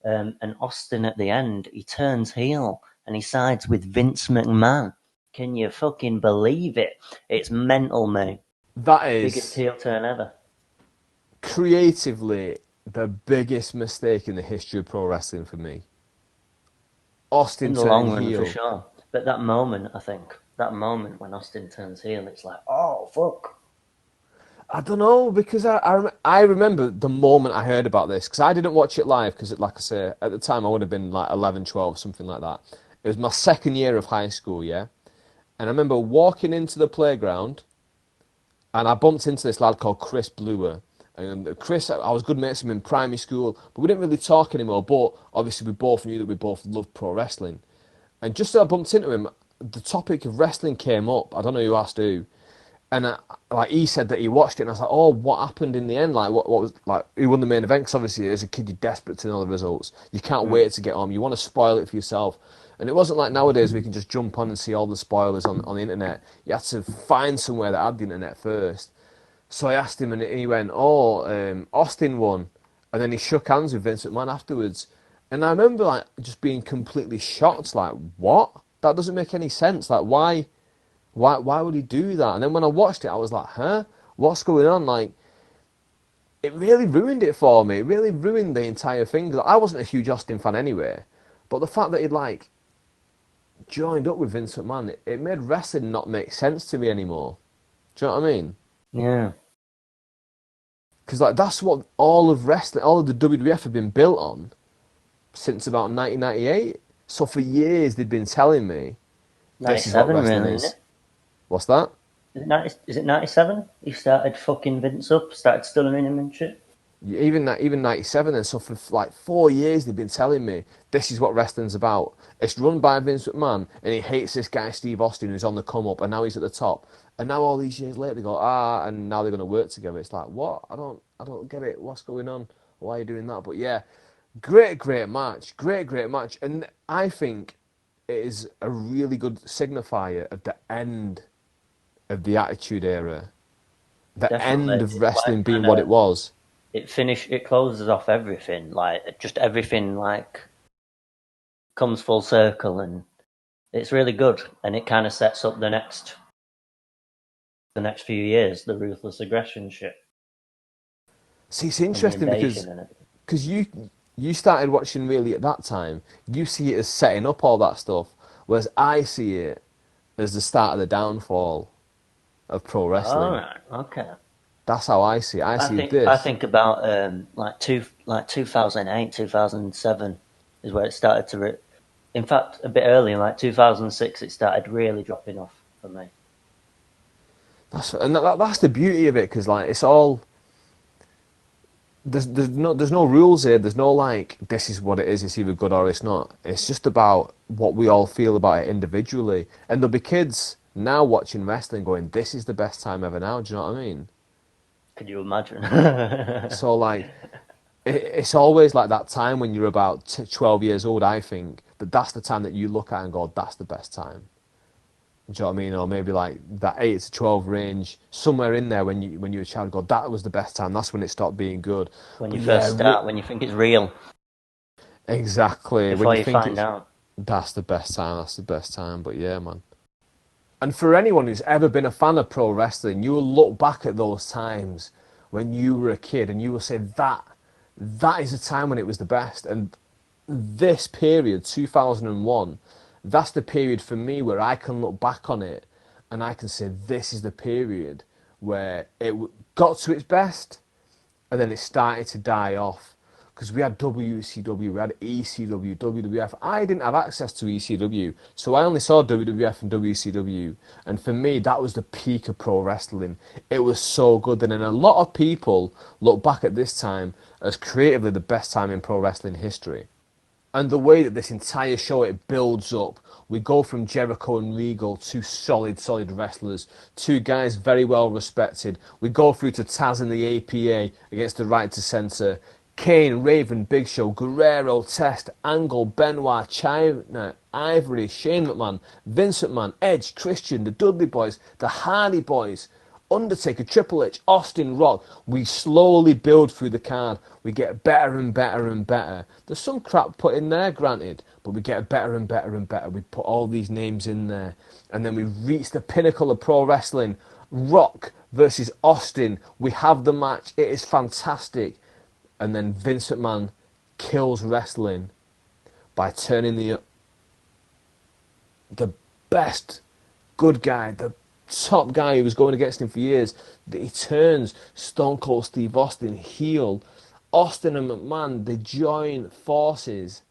And Austin at the end, he turns heel and he sides with Vince McMahon. Can you fucking believe it? It's mental, mate. That Biggest is heel turn ever. creatively the biggest mistake in the history of pro wrestling for me. Austin In the turning long run, for heel. sure. But that moment, I think, that moment when Austin turns heel, it's like, oh, fuck. I don't know, because I remember the moment I heard about this, because I didn't watch it live, because like I say, at the time I would have been like 11, 12, something like that. It was my second year of high school, yeah? And I remember walking into the playground, and I bumped into this lad called Chris Benoit. And Chris, I was good mates with him in primary school, but we didn't really talk anymore. But obviously, we both knew that we both loved pro wrestling. And just as I bumped into him, the topic of wrestling came up. I don't know who asked who, and like he said that he watched it, and I was like, "Oh, what happened in the end? Like, what was like? Who won the main event?" Because obviously, as a kid, you're desperate to know the results. You can't wait to get home. You want to spoil it for yourself. And it wasn't like nowadays we can just jump on and see all the spoilers on the internet. You had to find somewhere that had the internet first. So I asked him, and he went, "Oh, Austin won," and then he shook hands with Vince McMahon afterwards. And I remember like just being completely shocked, like, "What? That doesn't make any sense. Like, why would he do that?" And then when I watched it, I was like, "Huh? What's going on?" Like, it really ruined it for me. It really ruined the entire thing. 'Cause I wasn't a huge Austin fan anyway, but the fact that he'd like joined up with Vince McMahon, it made wrestling not make sense to me anymore. Do you know what I mean? Yeah. Because like that's what all of wrestling, all of the WWF have been built on since about 1998. So for years they'd been telling me this is what 97, wrestling really, isn't is. it? What's that? Is it 97? He started fucking Vince up, started stealing him and shit. Even 97, and so for like 4 years they've been telling me this is what wrestling's about. It's run by Vince McMahon, and he hates this guy Steve Austin who's on the come up, and now he's at the top. And now all these years later they go and now they're going to work together. It's like, what? I don't get it. What's going on? Why are you doing that? But yeah, great match, great match, and I think it is a really good signifier of the end of the Attitude Era, the Definitely. end of It's wrestling like being kind what of, it was. it closes off everything. Like, just everything, like, comes full circle, and it's really good. And it kind of sets up the next few years, the ruthless aggression shit See, it's and the interesting because invasion in it. you started watching really at that time. You see it as setting up all that stuff, whereas I see it as the start of the downfall of pro All wrestling. right, okay. That's how I see it. I I see think I this. think about like 2008, 2007 is where it started to. In fact, a bit earlier, like 2006, it started really dropping off for me. That's the beauty of it because like it's all there's no rules here. There's no like this is what it is. It's either good or it's not. It's just about what we all feel about it individually. And there'll be kids now watching wrestling going, "This is the best time ever now." Do you know what I mean? Could you imagine? So like it's always like that time when you're about 12 years old, I think, but that's the time that you look at and go, that's the best time. Do you know what I mean? Or maybe like that 8 to 12 range, somewhere in there when you were a child, go, that was the best time. That's when it stopped being good. When you But first yeah, start, when you think it's real, exactly. When before you you think find it's, out. that's the best time, that's the best time. But yeah, man. And for anyone who's ever been a fan of pro wrestling, you will look back at those times when you were a kid and you will say that is a time when it was the best. And this period, 2001, that's the period for me where I can look back on it and I can say this is the period where it got to its best and then it started to die off because we had WCW, we had ECW, WWF. I didn't have access to ECW, so I only saw WWF and WCW. And for me, that was the peak of pro wrestling. It was so good. And then a lot of people look back at this time as creatively the best time in pro wrestling history. And the way that this entire show, it builds up. We go from Jericho and Regal, two solid wrestlers, two guys very well respected. We go through to Taz and the APA against the Right to Censor. Kane, Raven, Big Show, Guerrero, Test, Angle, Benoit, Chyna, Ivory, Shane McMahon, Vince McMahon, Edge, Christian, the Dudley Boys, the Hardy Boys. Undertaker, Triple H, Austin, Rock. We slowly build through the card. We get better and better and better. There's some crap put in there, granted, but we get better and better and better. We put all these names in there. And then we reach the pinnacle of pro wrestling. Rock versus Austin. We have the match. It is fantastic. And then Vince McMahon kills wrestling by turning the best good guy, the top guy who was going against him for years, that he turns Stone Cold Steve Austin heel. Austin and McMahon, they join forces,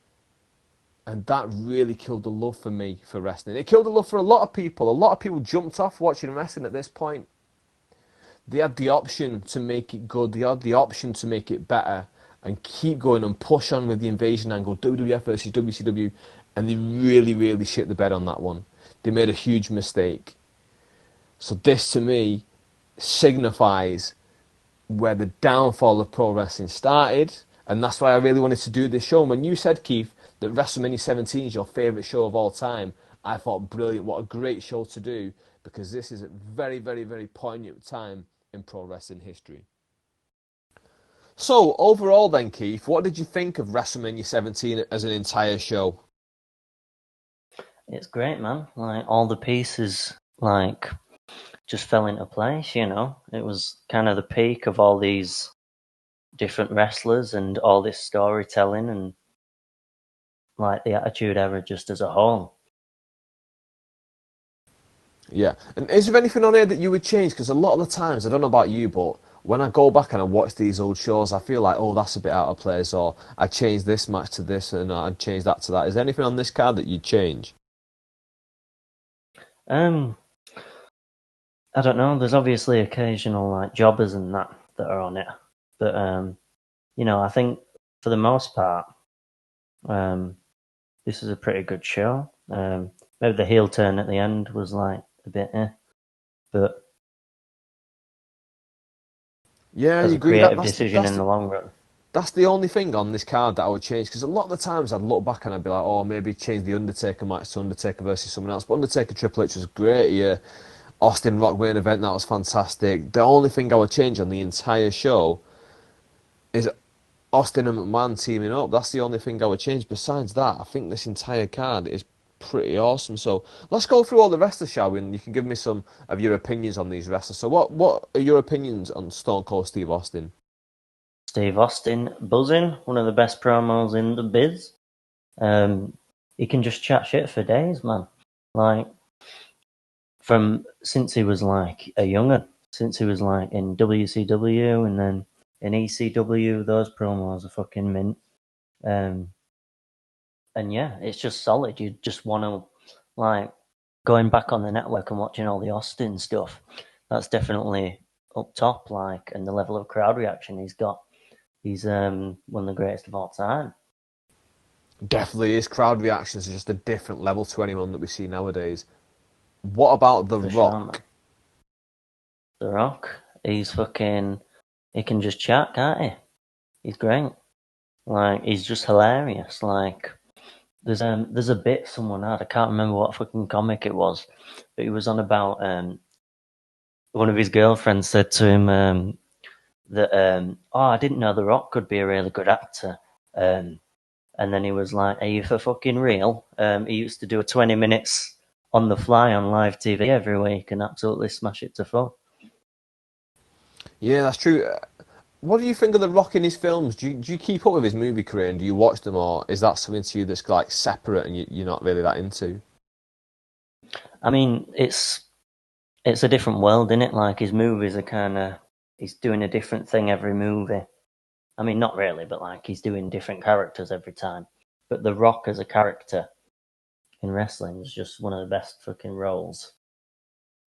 and that really killed the love for me for wrestling. It killed the love for a lot of people. A lot of people jumped off watching wrestling at this point. They had the option to make it good. They had the option to make it better and keep going and push on with the invasion angle, WWF versus WCW, and they really, really shit the bed on that one. They made a huge mistake. So this, to me, signifies where the downfall of pro wrestling started, and that's why I really wanted to do this show. And when you said, Keith, that WrestleMania 17 is your favourite show of all time, I thought, brilliant, what a great show to do, because this is a very, very, very poignant time in pro wrestling history. So, overall then, Keith, what did you think of WrestleMania 17 as an entire show? It's great, man. Like, all the pieces, like, just fell into place, you know? It was kind of the peak of all these different wrestlers and all this storytelling and, like, the Attitude Era just as a whole. Yeah, and is there anything on here that you would change? Because a lot of the times, I don't know about you, but when I go back and I watch these old shows, I feel like, oh, that's a bit out of place, or I changed this match to this and I'd change that to that. Is there anything on this card that you'd change? I don't know. There's obviously occasional like jobbers and that are on it, but you know, I think for the most part, this is a pretty good show. Maybe the heel turn at the end was like a bit, but Yeah, as you a agree creative decision in the long run. That's the only thing on this card that I would change, because a lot of the times I'd look back and I'd be like, oh, maybe change the Undertaker match to Undertaker versus someone else. But Undertaker Triple H was great here. Austin Rock main event, that was fantastic. The only thing I would change on the entire show is Austin and McMahon teaming up. That's the only thing I would change. Besides that, I think this entire card is pretty awesome. So let's go through all the wrestlers, shall we? And you can give me some of your opinions on these wrestlers. So what are your opinions on Stone Cold Steve Austin? Steve Austin, buzzing, one of the best promos in the biz. He can just chat shit for days, man. Like, since he was like a young'un, since he was like in WCW and then in ECW, those promos are fucking mint. And yeah, it's just solid. You just want to, like, going back on the network and watching all the Austin stuff, that's definitely up top, like, and the level of crowd reaction he's got. He's one of the greatest of all time. Definitely, his crowd reactions are just a different level to anyone that we see nowadays. What about The Rock? Sure, The Rock, he's fucking, he can just chat, can't he? He's great. Like, he's just hilarious. Like, there's a bit someone had, I can't remember what fucking comic it was, but he was on about one of his girlfriends said to him that oh, I didn't know The Rock could be a really good actor. And then he was like, are you for fucking real? He used to do 20 minutes on the fly on live TV every week and absolutely smash it to fuck. Yeah, that's true. What do you think of The Rock in his films? Do you keep up with his movie career and do you watch them, or is that something to you that's like separate and you're not really that into? I mean, it's a different world, isn't it? Like, his movies are kind of, he's doing a different thing every movie. I mean, not really, but like, he's doing different characters every time. But The Rock as a character in wrestling is just one of the best fucking roles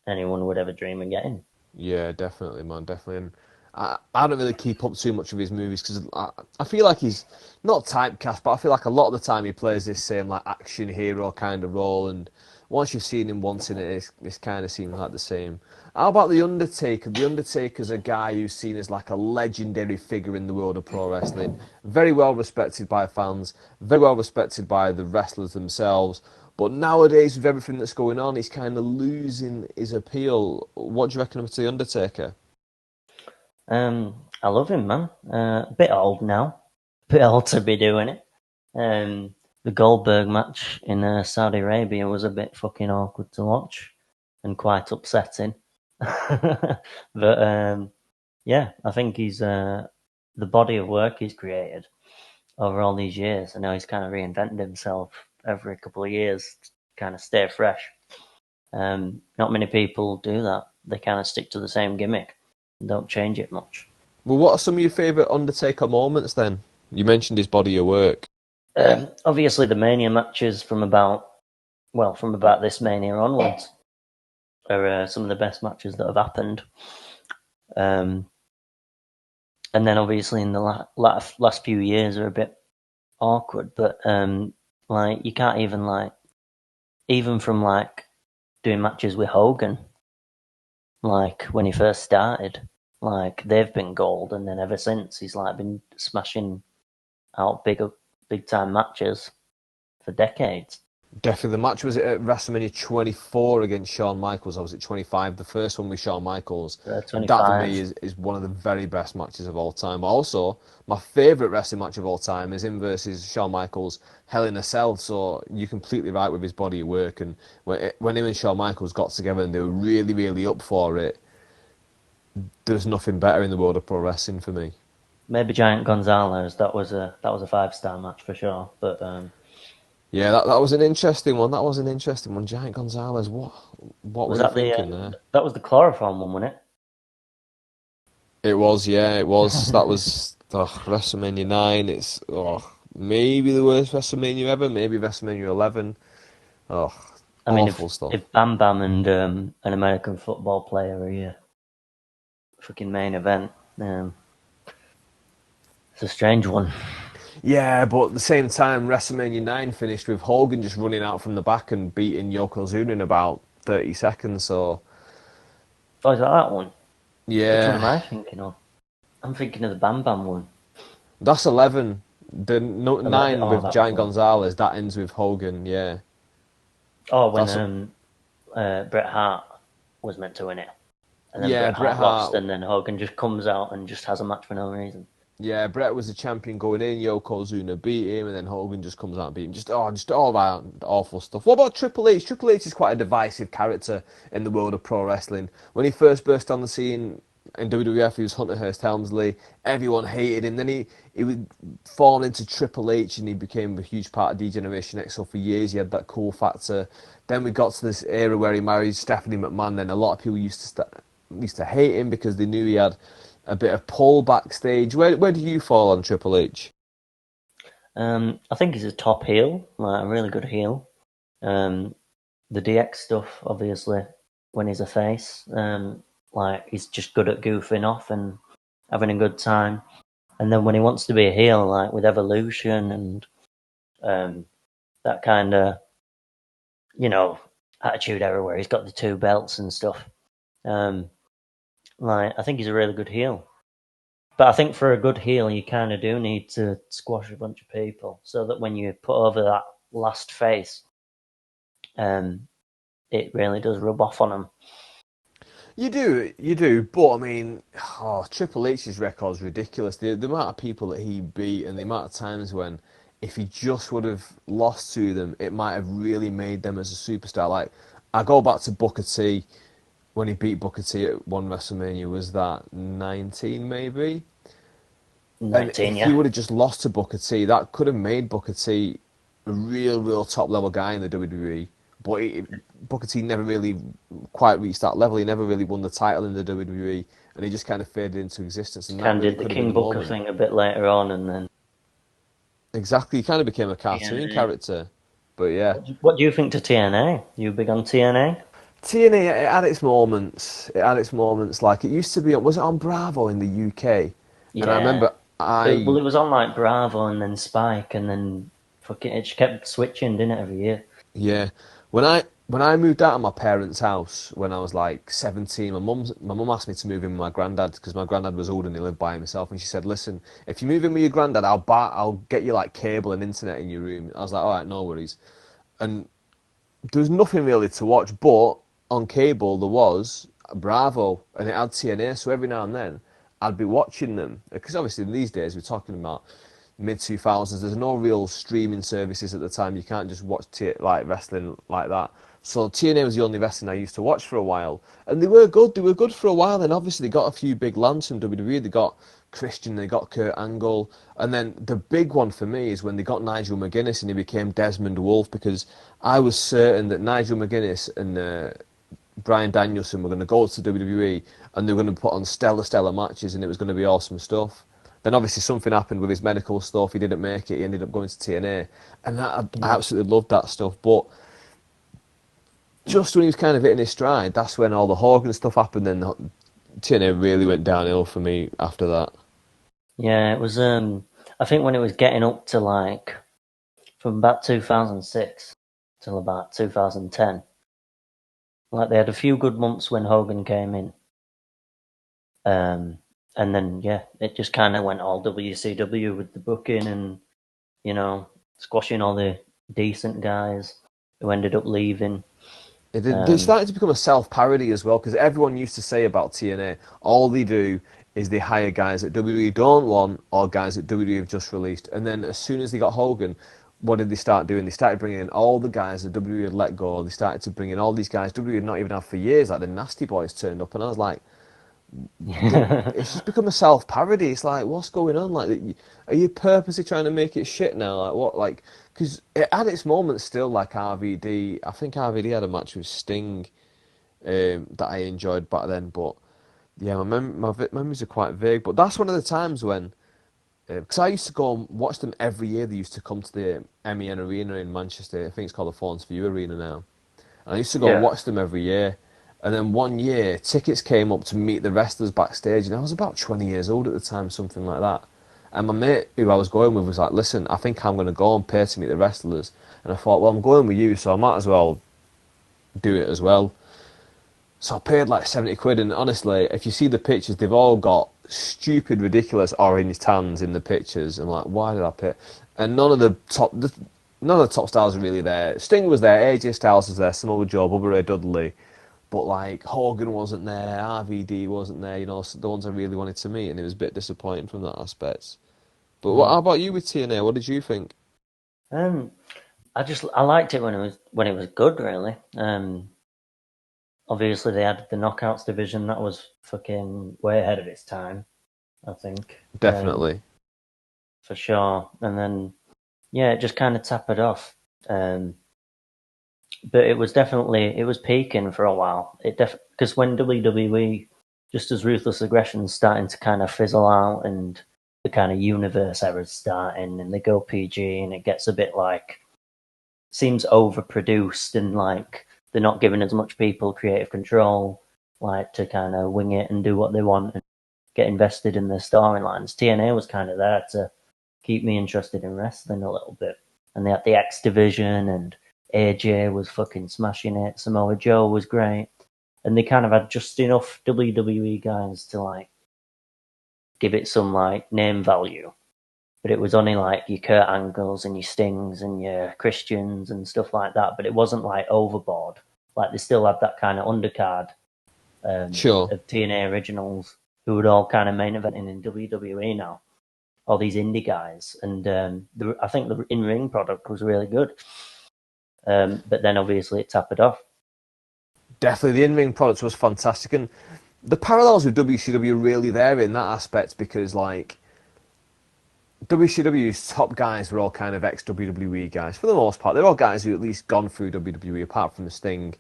anyone would ever dream of getting. Yeah, definitely, man, definitely. And I don't really keep up too much of his movies because I feel like he's not typecast, but I feel like a lot of the time he plays this same like action hero kind of role. And once you've seen him once in it, it's kind of seems like the same. How about The Undertaker? The Undertaker's a guy who's seen as like a legendary figure in the world of pro wrestling. Very well respected by fans, very well respected by the wrestlers themselves. But nowadays, with everything that's going on, he's kind of losing his appeal. What do you reckon of the Undertaker? I love him, man. A bit old now. A bit old to be doing it. The Goldberg match in Saudi Arabia was a bit fucking awkward to watch and quite upsetting. But yeah, I think he's the body of work he's created over all these years. I know he's kind of reinvented himself every couple of years to kind of stay fresh. Not many people do that. They kind of stick to the same gimmick and don't change it much. Well, what are some of your favourite Undertaker moments then? You mentioned his body of work. Obviously, the Mania matches from about this Mania onwards are some of the best matches that have happened. And then obviously in the last few years are a bit awkward, but like you can't even from like doing matches with Hogan, like when he first started, like they've been gold, and then ever since he's like been smashing out big time matches for decades. Definitely. The match was at WrestleMania 24 against Shawn Michaels. I was at 25. The first one with Shawn Michaels. That for 25. me is one of the very best matches of all time. Also, my favourite wrestling match of all time is him versus Shawn Michaels, Hell in a Cell. So you're completely right with his body of work. And when him and Shawn Michaels got together and they were really, really up for it, there's nothing better in the world of pro wrestling for me. Maybe Giant Gonzalez. That was a 5-star match for sure. But Yeah, that was an interesting one. That was an interesting one. Giant Gonzalez, what was were you that thinking there? that was the chloroform one, wasn't it? It was, yeah, it was. That was WrestleMania 9. It's maybe the worst WrestleMania ever. Maybe WrestleMania 11. Oh, I mean, awful stuff. if Bam Bam and an American football player are your fucking main event, it's a strange one. Yeah, but at the same time, WrestleMania 9 finished with Hogan just running out from the back and beating Yokozuna in about 30 seconds. So, Oh, is that one? Which one am yeah, I thinking of? I'm thinking of the Bam Bam one. that's 11. The 11. 9 Oh, with that was Giant one. Gonzalez, that ends with Hogan, yeah. Oh, when That's Bret Hart was meant to win it, and then yeah, Bret Bret Hart lost, Hart. and then Hogan just comes out and just has a match for no reason. Yeah, Bret was the champion going in. Yokozuna beat him, and then Hogan just comes out and beat him. Just all that awful stuff. What about Triple H? Triple H is quite a divisive character in the world of pro wrestling. When he first burst on the scene in WWF, he was Hunter Hearst Helmsley. Everyone hated him. Then he would fall into Triple H, and he became a huge part of D-Generation X. So for years, he had that cool factor. Then we got to this era where he married Stephanie McMahon. Then a lot of people used to hate him because they knew he had a bit of pull backstage. Where do you fall on Triple H? I think he's a top heel, like a really good heel. The DX stuff, obviously, when he's a face, like he's just good at goofing off and having a good time. And then when he wants to be a heel, like with Evolution and that kind of, attitude era where he's got the 2 belts and stuff. Like I think he's a really good heel. But I think for a good heel, you kind of do need to squash a bunch of people so that when you put over that last face, it really does rub off on them. You do. But I mean, Triple H's record's ridiculous. The amount of people that he beat and the amount of times when, if he just would have lost to them, it might have really made them as a superstar. Like, I go back to Booker T when he beat Booker T at one WrestleMania. Was that 19 maybe? 19, And if yeah. he would have just lost to Booker T, that could have made Booker T a real top level guy in the WWE. But Booker T never really quite reached that level. He never really won the title in the WWE, and he just kind of faded into existence. And that Kind of really did the could have King been the Booker moment. thing a bit later on, and then. Exactly, he kind of became a cartoon character. But yeah, What do you think to TNA? You big on TNA? TNA, it had its moments. It had its moments. Like, it used to be. Was it on Bravo in the UK? And I Yeah. remember It was on like Bravo and then Spike, and then fucking it just kept switching, didn't it, every year? Yeah, when I moved out of my parents' house when I was like 17, my mum asked me to move in with my granddad because my granddad was old and he lived by himself, and she said, "Listen, if you move in with your granddad, I'll get you like cable and internet in your room." I was like, "All right, no worries." And there was nothing really to watch, but on cable there was Bravo and it had TNA, so every now and then I'd be watching them because obviously in these days we're talking about mid 2000s. There's no real streaming services at the time. You can't just watch like wrestling like that. So TNA was the only wrestling I used to watch for a while, and they were good. They were good for a while. And obviously they got a few big lands from WWE. They got Christian, they got Kurt Angle, and then the big one for me is when they got Nigel McGuinness and he became Desmond Wolfe, because I was certain that Nigel McGuinness and Bryan Danielson were going to go to WWE and they were going to put on stellar matches and it was going to be awesome stuff. Then obviously something happened with his medical stuff. He didn't make it. He ended up going to TNA, and I absolutely loved that stuff. But just when he was kind of hitting his stride, that's when all the Hogan stuff happened. Then TNA really went downhill for me after that. Yeah, it was. I think when it was getting up to like from about 2006 till about 2010, like they had a few good months when Hogan came in, and then yeah, it just kind of went all WCW with the booking and squashing all the decent guys who ended up leaving. They started to become a self-parody as well, because everyone used to say about TNA, all they do is they hire guys that WWE don't want or guys that WWE have just released. And then as soon as they got Hogan, what did they start doing? They started bringing in all the guys that WWE had let go. They started to bring in all these guys WWE had not even had for years, like the Nasty Boys turned up. And I was like, it's just become a self-parody. It's like, what's going on? Like, are you purposely trying to make it shit now? Like, what? Like, because it had its moments still, like RVD. I think RVD had a match with Sting that I enjoyed back then. But yeah, my memories are quite vague. But that's one of the times when, because I used to go and watch them every year. They used to come to the MEN Arena in Manchester. I think it's called the Fawns View Arena now. And I used to go and Yeah. watch them every year. And then one year, tickets came up to meet the wrestlers backstage, and I was about 20 years old at the time, something like that. And my mate, who I was going with, was like, "Listen, I think I'm going to go and pay to meet the wrestlers." And I thought, well, I'm going with you, so I might as well do it as well. So I paid like 70 quid, and honestly, if you see the pictures, they've all got stupid, ridiculous orange tans in the pictures. And like, why did I pay? And none of the top stars are really there. Sting was there, AJ Styles was there, Samoa Joe, Bubba Ray Dudley, but like Hogan wasn't there, RVD wasn't there. The ones I really wanted to meet, and it was a bit disappointing from that aspect. But how about you with TNA? What did you think? Um, I liked it when it was good, really. Obviously they had the knockouts division that was fucking way ahead of its time, I think. Definitely. For sure. And then yeah, it just kind of tapered off. But it was peaking for a while. Because when WWE, just as Ruthless Aggression's starting to kind of fizzle out and the kind of universe era's starting and they go PG and it gets a bit like seems overproduced and like they're not giving as much people creative control, like to kind of wing it and do what they want and get invested in their storylines. TNA was kind of there to keep me interested in wrestling a little bit. And they had the X Division and AJ was fucking smashing it. Samoa Joe was great. And they kind of had just enough WWE guys to like give it some like name value. But it was only like your Kurt Angles and your Stings and your Christians and stuff like that. But it wasn't like overboard. Like they still had that kind of undercard Sure. of TNA originals who would all kind of main eventing in WWE now. All these indie guys, and I think the in-ring product was really good. But then obviously it tapered off. Definitely, the in-ring product was fantastic, and the parallels with WCW are really there in that aspect, because like WCW's top guys were all kind of ex-WWE guys for the most part. They're all guys who at least gone through WWE, apart from the Sting.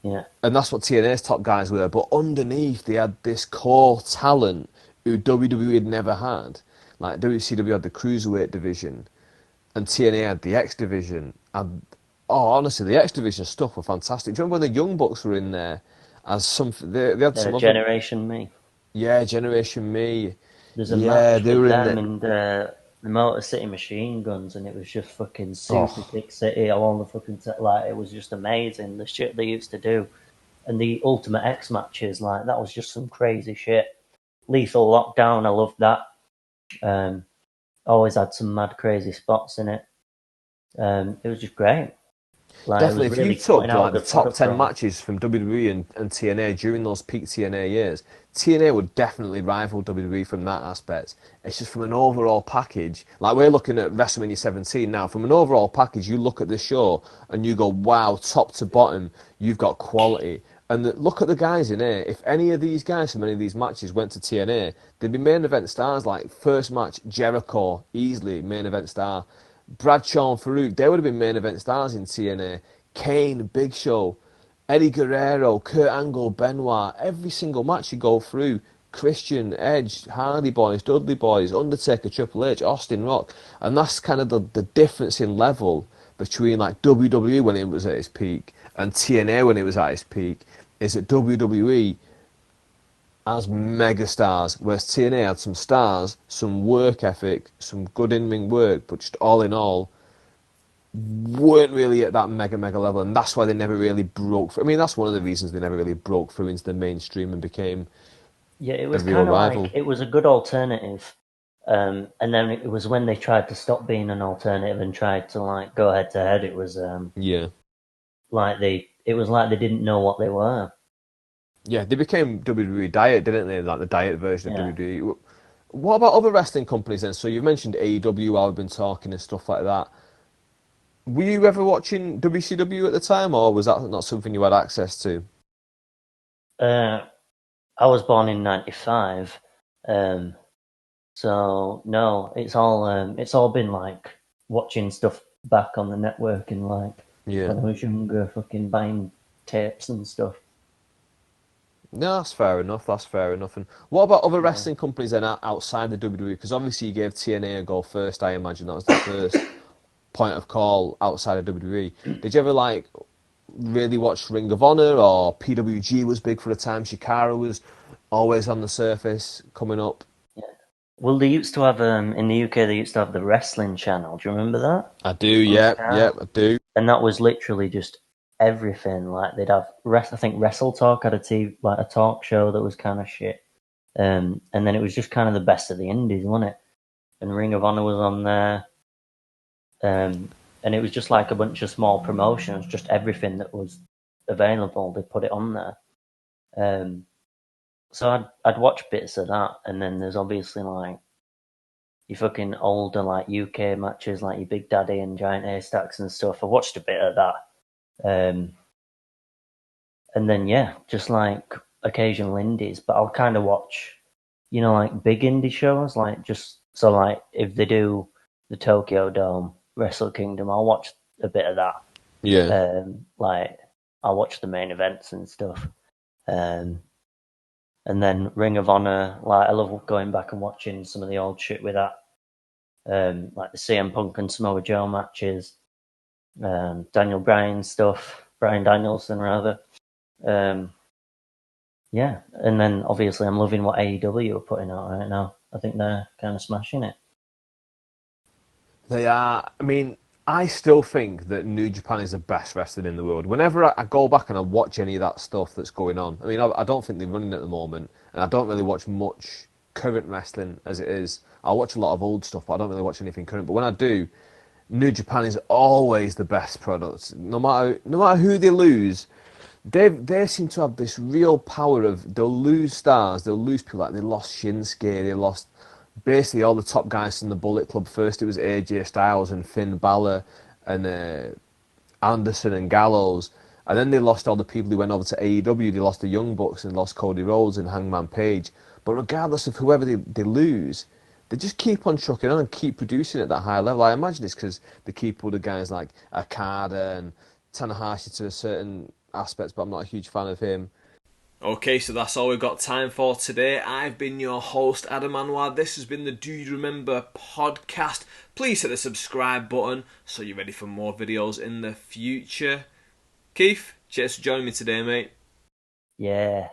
Yeah, And that's what TNA's top guys were. But underneath, they had this core talent who WWE had never had. Like WCW had the cruiserweight division, and TNA had the X division. And oh, honestly, the X division stuff were fantastic. Do you remember when the Young Bucks were in there as some? They had they're a some other. Generation Me. Yeah, Generation Me. There's a Yeah, match they with were in them there. and the Motor City Machine Guns, and it was just fucking super Oh, thick city along the fucking like it was just amazing the shit they used to do, and the Ultimate X matches like that was just some crazy shit. Lethal Lockdown, I loved that. Um, Always had some mad crazy spots in it. It was just great. Like it was Definitely, if you really putting took out a like the good top product 10 for them. matches from WWE and TNA during those peak TNA years, TNA would definitely rival WWE from that aspect. It's just from an overall package. Like we're looking at WrestleMania 17 now. From an overall package, you look at the show and you go, wow, top to bottom, you've got quality. And look at the guys in here. If any of these guys from any of these matches went to TNA, they'd be main event stars. Like first match, Jericho, easily main event star. Bradshaw and Farouk, they would have been main event stars in TNA. Kane, Big Show, Eddie Guerrero, Kurt Angle, Benoit, every single match you go through, Christian, Edge, Hardy Boys, Dudley Boys, Undertaker, Triple H, Austin Rock, and that's kind of the difference in level between like WWE when it was at its peak and TNA when it was at its peak, is that WWE as megastars, whereas TNA had some stars, some work ethic, some good in-ring work, but just all in all, weren't really at that mega level, and that's why they never really broke through. I mean, that's one of the reasons they never really broke through into the mainstream and became Yeah, it a was real kind of like rival. it was a good alternative. And then it was when they tried to stop being an alternative and tried to like go head to head. It was Yeah, it was like they didn't know what they were. yeah, they became WWE Diet, didn't they? Like the diet version of Yeah. WWE. What about other wrestling companies then? So you mentioned AEW, how we've been talking and stuff like that. Were you ever watching WCW at the time, or was that not something you had access to? Uh, I was born in '95, um, so no, it's all been like watching stuff back on the network and like Yeah. when I was younger, fucking buying tapes and stuff. No, that's fair enough. That's fair enough. And what about other Yeah. wrestling companies then outside the WWE? Because obviously you gave TNA a go first. I imagine that was the first point of call outside of WWE. Did you ever like really watch Ring of Honor or PWG was big for the time? Shikara was always on the surface coming up. Yeah. Well, they used to have in the UK. They used to have the wrestling channel. Do you remember that I do. on Yeah, Sky? yeah, I do. And that was literally just everything. Like they'd have I think Wrestle Talk had a TV, like a talk show that was kind of shit. And then it was just kind of the best of the indies, wasn't it? And Ring of Honor was on there. And it was just like a bunch of small promotions, just everything that was available. They put it on there. Um, so I'd watch bits of that, and then there's obviously like your fucking older like UK matches, like your Big Daddy and Giant A Stacks and stuff. I watched a bit of that. Um, and then yeah, just like occasional indies, but I'll kind of watch, like big indie shows, like just so like if they do the Tokyo Dome, Wrestle Kingdom, I'll watch a bit of that. Yeah. Like I'll watch the main events and stuff. Um, and then Ring of Honor, like I love going back and watching some of the old shit with that. Like the CM Punk and Samoa Joe matches, Daniel Bryan stuff, Bryan Danielson rather. Um, Yeah, and then obviously I'm loving what AEW are putting out right now. I think they're kind of smashing it. They are. I mean, I still think that New Japan is the best wrestling in the world. Whenever I go back and I watch any of that stuff that's going on, I mean, I don't think they're running at the moment, and I don't really watch much current wrestling as it is. I watch a lot of old stuff, but I don't really watch anything current. But when I do, New Japan is always the best product. No matter who they lose, they seem to have this real power of they'll lose stars, they'll lose people like they lost Shinsuke, they lost basically all the top guys from the Bullet Club. First it was AJ Styles and Finn Balor and Anderson and Gallows, and then they lost all the people who went over to AEW. They lost the Young Bucks and lost Cody Rhodes and Hangman Page. But regardless of whoever they lose, they just keep on trucking on and keep producing at that high level. I imagine it's because they keep other guys like Okada and Tanahashi to a certain aspects, but I'm not a huge fan of him. Okay, so that's all we've got time for today. I've been your host, Adam Anwar. This has been the Do You Remember podcast. Please hit the subscribe button so you're ready for more videos in the future. Keith, cheers for joining me today, mate. Yeah.